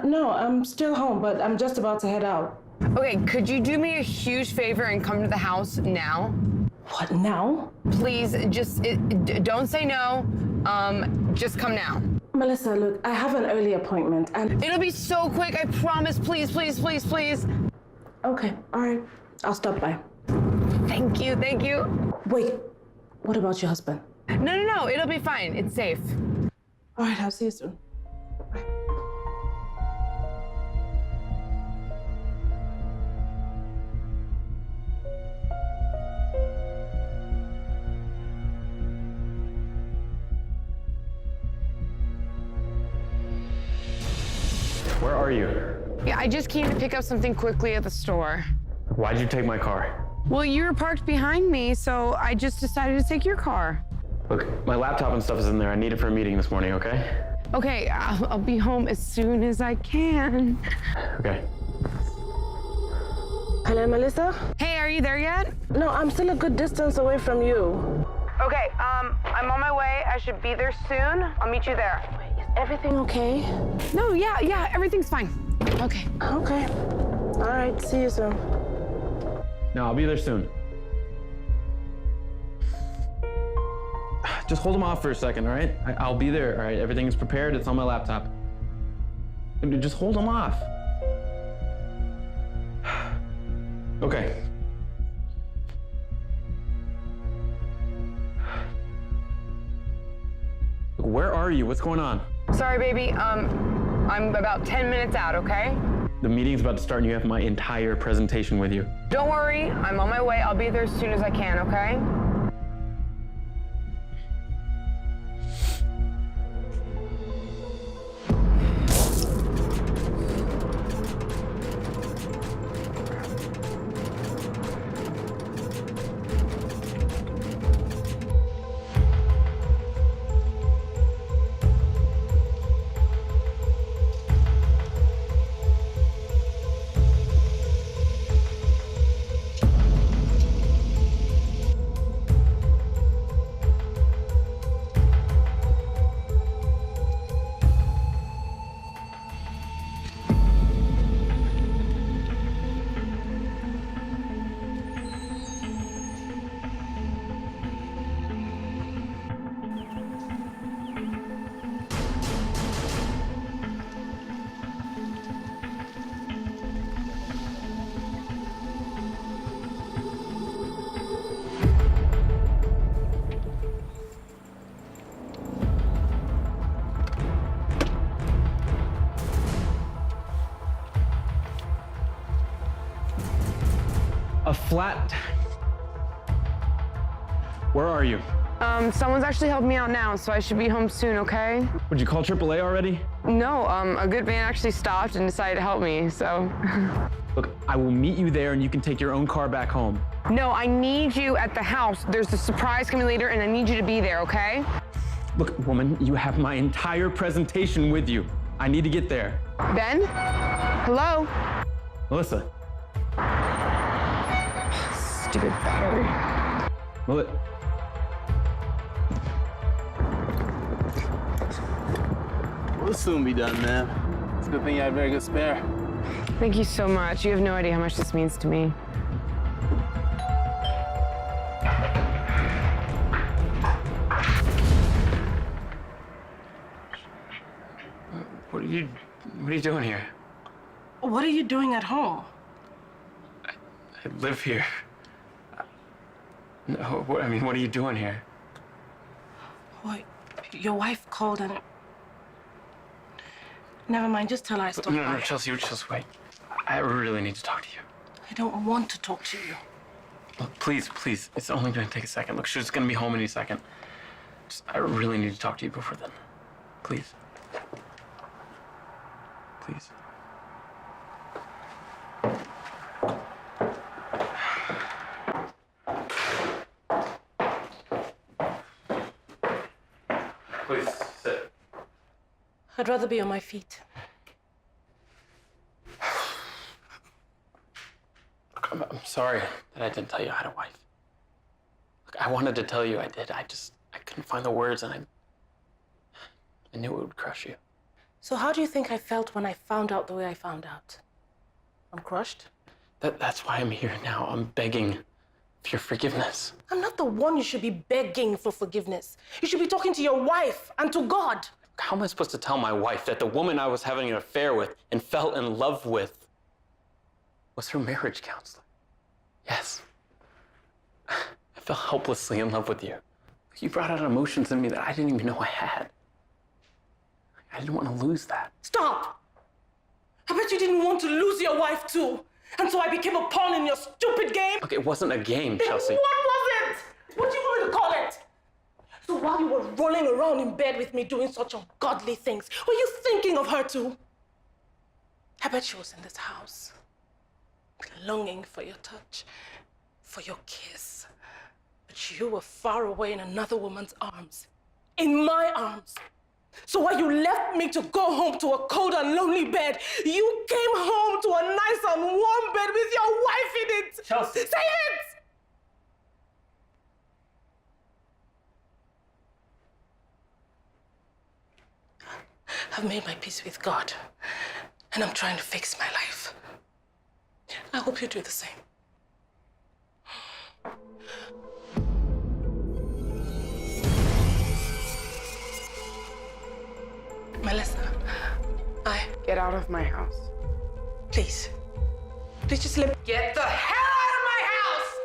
B: No, I'm still home, but I'm just about to head out.
P: Okay, could you do me a huge favor and come to the house now?
B: What, now?
P: Please, just don't say no. Just come now.
B: Melissa, look, I have an early appointment and...
P: It'll be so quick, I promise. Please, please, please, please.
B: Okay, all right. I'll stop by.
P: Thank you, thank you.
B: Wait, what about your husband?
P: No, it'll be fine. It's safe.
F: All right, I'll see you soon.
N: Where are you?
P: Yeah, I just came to pick up something quickly at the store.
N: Why'd you take my car?
P: Well, you were parked behind me, so I just decided to take your car.
N: Look, my laptop and stuff is in there. I need it for a meeting this morning, okay?
P: Okay, I'll be home as soon as I can.
N: Okay.
F: Hello, Melissa?
P: Hey, are you there yet?
F: No, I'm still a good distance away from you.
P: Okay, I'm on my way. I should be there soon. I'll meet you there.
F: Wait, is everything okay?
P: No, yeah, everything's fine. Okay.
F: Okay. All right, see you soon.
N: No, I'll be there soon. Just hold them off for a second, all right? I'll be there, all right? Everything is prepared. It's on my laptop. Just hold them off. Okay. Look, where are you? What's going on?
P: Sorry, baby. I'm about 10 minutes out, okay?
N: The meeting's about to start and you have my entire presentation with you.
P: Don't worry, I'm on my way. I'll be there as soon as I can, okay?
N: A flat. Where are you?
P: Someone's actually helped me out now, so I should be home soon, okay?
N: Would you call AAA already?
P: No, a good man actually stopped and decided to help me, so.
N: Look, I will meet you there and you can take your own car back home.
P: No, I need you at the house. There's a surprise coming later and I need you to be there, okay?
N: Look, woman, you have my entire presentation with you. I need to get there.
P: Ben? Hello?
N: Melissa.
P: Stupid battery.
S: We'll soon be done, man. It's a good thing you had a very good spare.
P: Thank you so much. You have no idea how much this means to me.
N: What are you doing here?
F: What are you doing at home?
N: I live here. No, what are you doing here?
F: Wait, your wife called and... Never mind, just tell her I stopped by.
N: No, Chelsea, wait. I really need to talk to you.
F: I don't want to talk to you.
N: Look, please, it's only gonna take a second. Look, she's gonna be home any second. I really need to talk to you before then. Please. Please. Please, sit.
F: I'd rather be on my feet.
N: Look, I'm sorry that I didn't tell you I had a wife. Look, I wanted to tell you I did. I couldn't find the words and I knew it would crush you.
F: So how do you think I felt when I found out the way I found out? I'm crushed?
N: That's why I'm here now. I'm begging for your forgiveness.
F: I'm not the one you should be begging for forgiveness. You should be talking to your wife and to God.
N: How am I supposed to tell my wife that the woman I was having an affair with and fell in love with was her marriage counselor? Yes. I fell helplessly in love with you. You brought out emotions in me that I didn't even know I had. didn't want to lose that.
F: Stop! I bet you didn't want to lose your wife too. And so I became a pawn in your stupid game.
N: Look, it wasn't a game,
F: Then
N: Chelsea.
F: what was it? What do you want me to call it? So while you were rolling around in bed with me doing such ungodly things, were you thinking of her too? I bet she was in this house, longing for your touch, for your kiss. But you were far away in another woman's arms, in my arms. So while you left me to go home to a cold and lonely bed, you came home to a nice and warm bed with your wife in it.
N: Chelsea.
F: Say it! I've made my peace with God, and I'm trying to fix my life. I hope you do the same. Melissa,
P: Get out of my house.
F: Please. Please just let me...
P: Get the hell out of my house!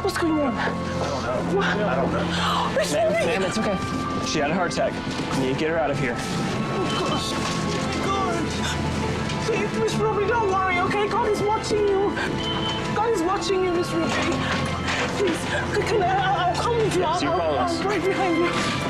F: What's going on?
U: I don't know. Ma'am, it's okay. She had a heart attack. You need to get her out of here.
F: Oh, gosh. God. Please, Miss Ruby, don't worry, okay? God is watching you. God is watching you, Miss Ruby. Please, I'll come with you. I'm right behind you.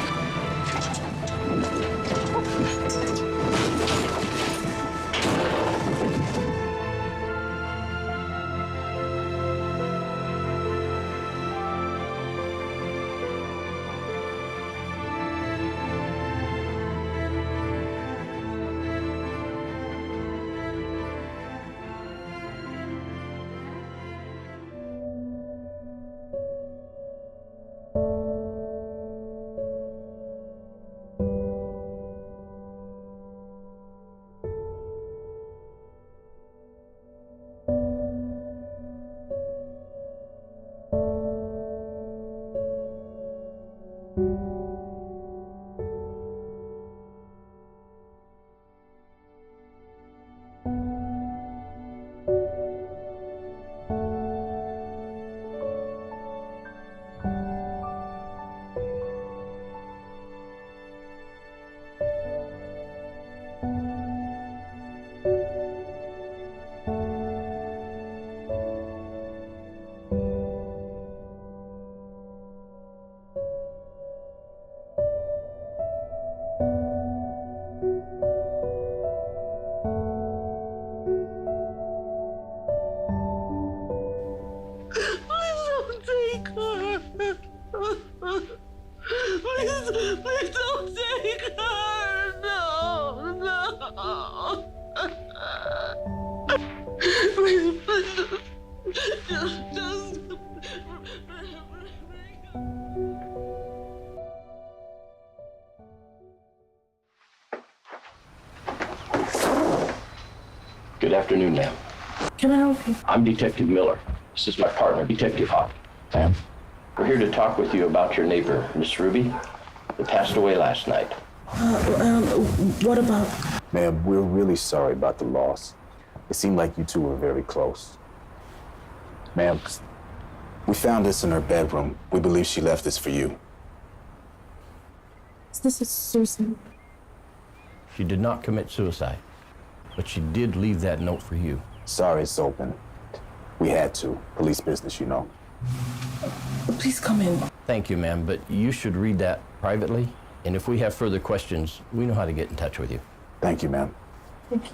F: Please don't take her. No, no. Please, just.
D: Good afternoon, ma'am.
B: Can I help you?
D: I'm Detective Miller. This is my partner, Detective Hawk. Ma'am. We're here to talk with you about your neighbor, Miss Ruby, that passed away last night.
B: What about?
V: Ma'am, we're really sorry about the loss. It seemed like you two were very close. Ma'am, we found this in her bedroom. We believe she left this for you.
B: Is this a suicide?
W: She did not commit suicide, but she did leave that note for you.
V: Sorry it's open. We had to. Police business, you know.
B: Please come in.
W: Thank you, ma'am, but you should read that privately, and if we have further questions, we know how to get in touch with you.
V: Thank you, ma'am.
B: Thank you.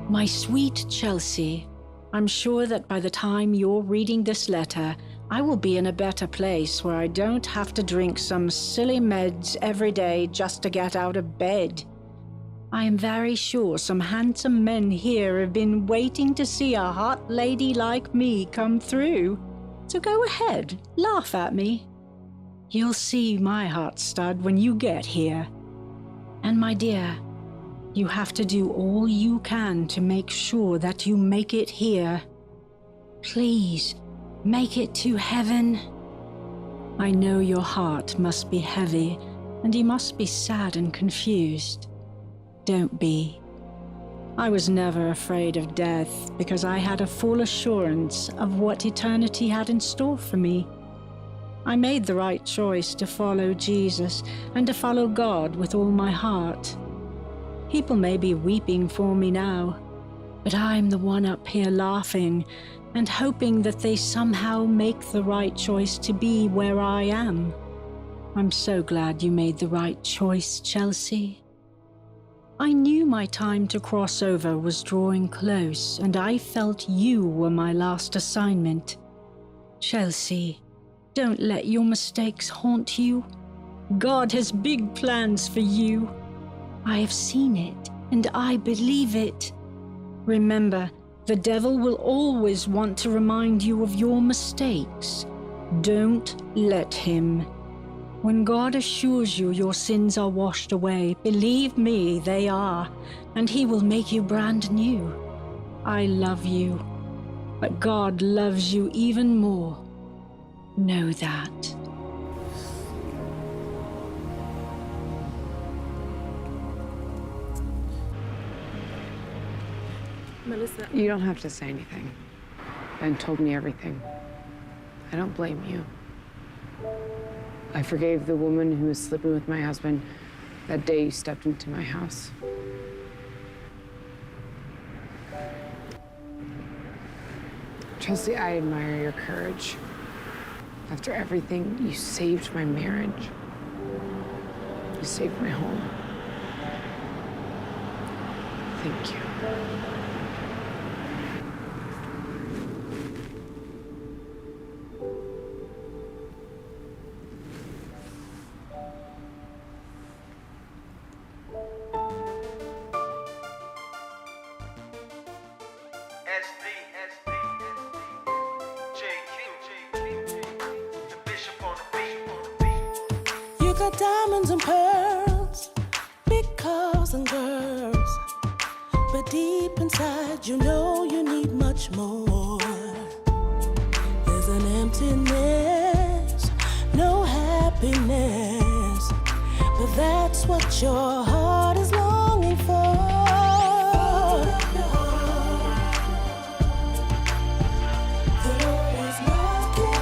K: My sweet Chelsea, I'm sure that by the time you're reading this letter, I will be in a better place where I don't have to drink some silly meds every day just to get out of bed. I am very sure some handsome men here have been waiting to see a hot lady like me come through. So go ahead, laugh at me. You'll see my hot stud when you get here. And my dear, you have to do all you can to make sure that you make it here. Please, make it to heaven. I know your heart must be heavy, and you must be sad and confused. Don't be. I was never afraid of death because I had a full assurance of what eternity had in store for me. I made the right choice to follow Jesus and to follow God with all my heart. People may be weeping for me now, but I'm the one up here laughing and hoping that they somehow make the right choice to be where I am. I'm so glad you made the right choice, Chelsea. I knew my time to cross over was drawing close, and I felt you were my last assignment. Chelsea, don't let your mistakes haunt you. God has big plans for you. I have seen it, and I believe it. Remember, the devil will always want to remind you of your mistakes. Don't let him. When God assures you your sins are washed away, believe me, they are, and he will make you brand new. I love you, but God loves you even more. Know that.
B: Melissa.
P: You don't have to say anything. Ben told me everything. I don't blame you. I forgave the woman who was sleeping with my husband that day you stepped into my house. Chelsea, I admire your courage. After everything, you saved my marriage. You saved my home. Thank you.
A: You got diamonds and pearls, big cars and girls, but deep inside you know you need much more. There's an emptiness, no happiness, but that's what your heart is longing for. The Lord is knocking,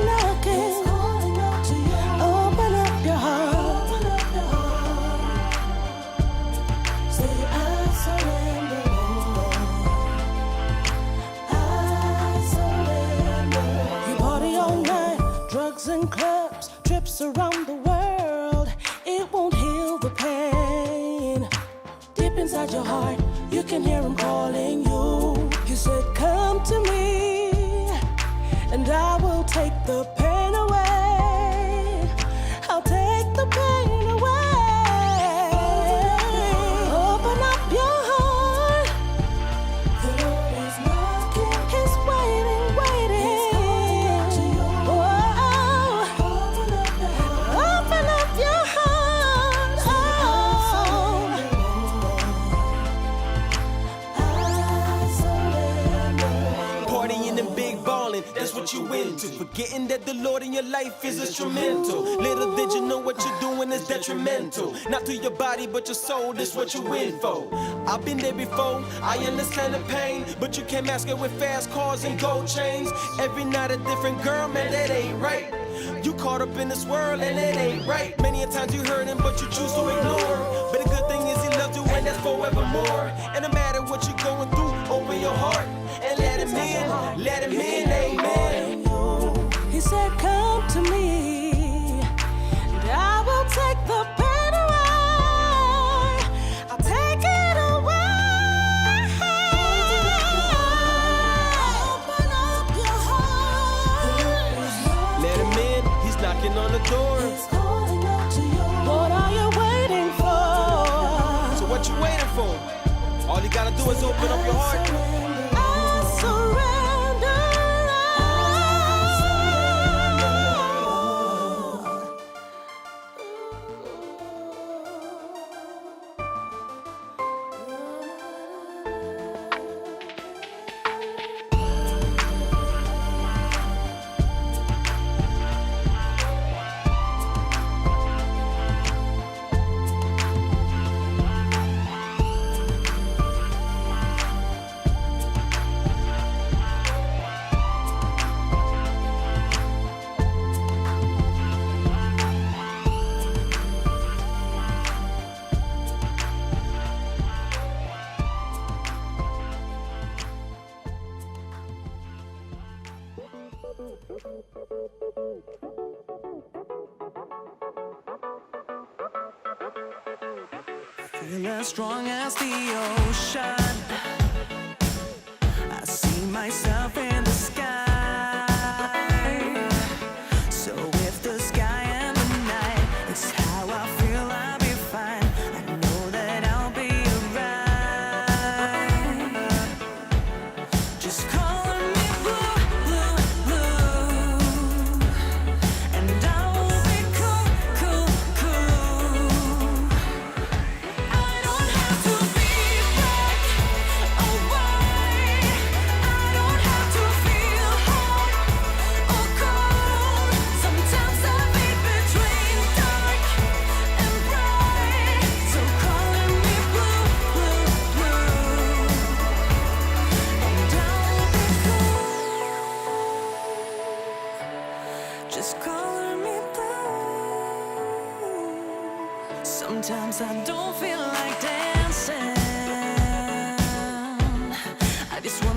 A: knocking. Open up your heart. Say, I surrender, Lord. I surrender. You party all night, drugs and clubs, trips around the world. It won't heal the pain. Deep inside your heart, you can hear him calling you. You said, come to me, and I will take the pain away. I'll take the pain away. Open up your heart. The Lord is knocking. He's waiting, waiting. Oh, open up your heart.
H: Partying and big ballin', that's what you into. Forgetting that the Lord in your life is instrumental. Little did you know what you're doing is detrimental. Not to your body, but your soul, that's what you in for. I've been there before, I understand the pain. But you can't mask it with fast cars and gold chains. Every night a different girl, man, that ain't right. You caught up in this world and it ain't right. Many a times you heard him, but you choose to ignore. But the good thing is he loves you and that's forevermore. And no matter what you're going through, open your heart and let him in, amen.
A: He said, come to me, and I will take the pain away. I'll take it away. Open up your heart.
H: Let him in, he's knocking on the door.
A: What are you waiting for?
H: So what you waiting for? All you gotta do is open up your heart.
A: I surrender. Feel as strong as the ocean. I see myself in the sky. So if the sky and the night is how I feel, I'll be fine. I know that I'll be alright. Just call me blue, blue, blue, and I will be cool, cool, cool. I don't have to be black or white. I don't have to feel hot or cold. Sometimes I be between dark and bright. So calling me blue, blue, blue, and I'll be cool. Just calling me blue. Sometimes I don't feel like dancing. I just want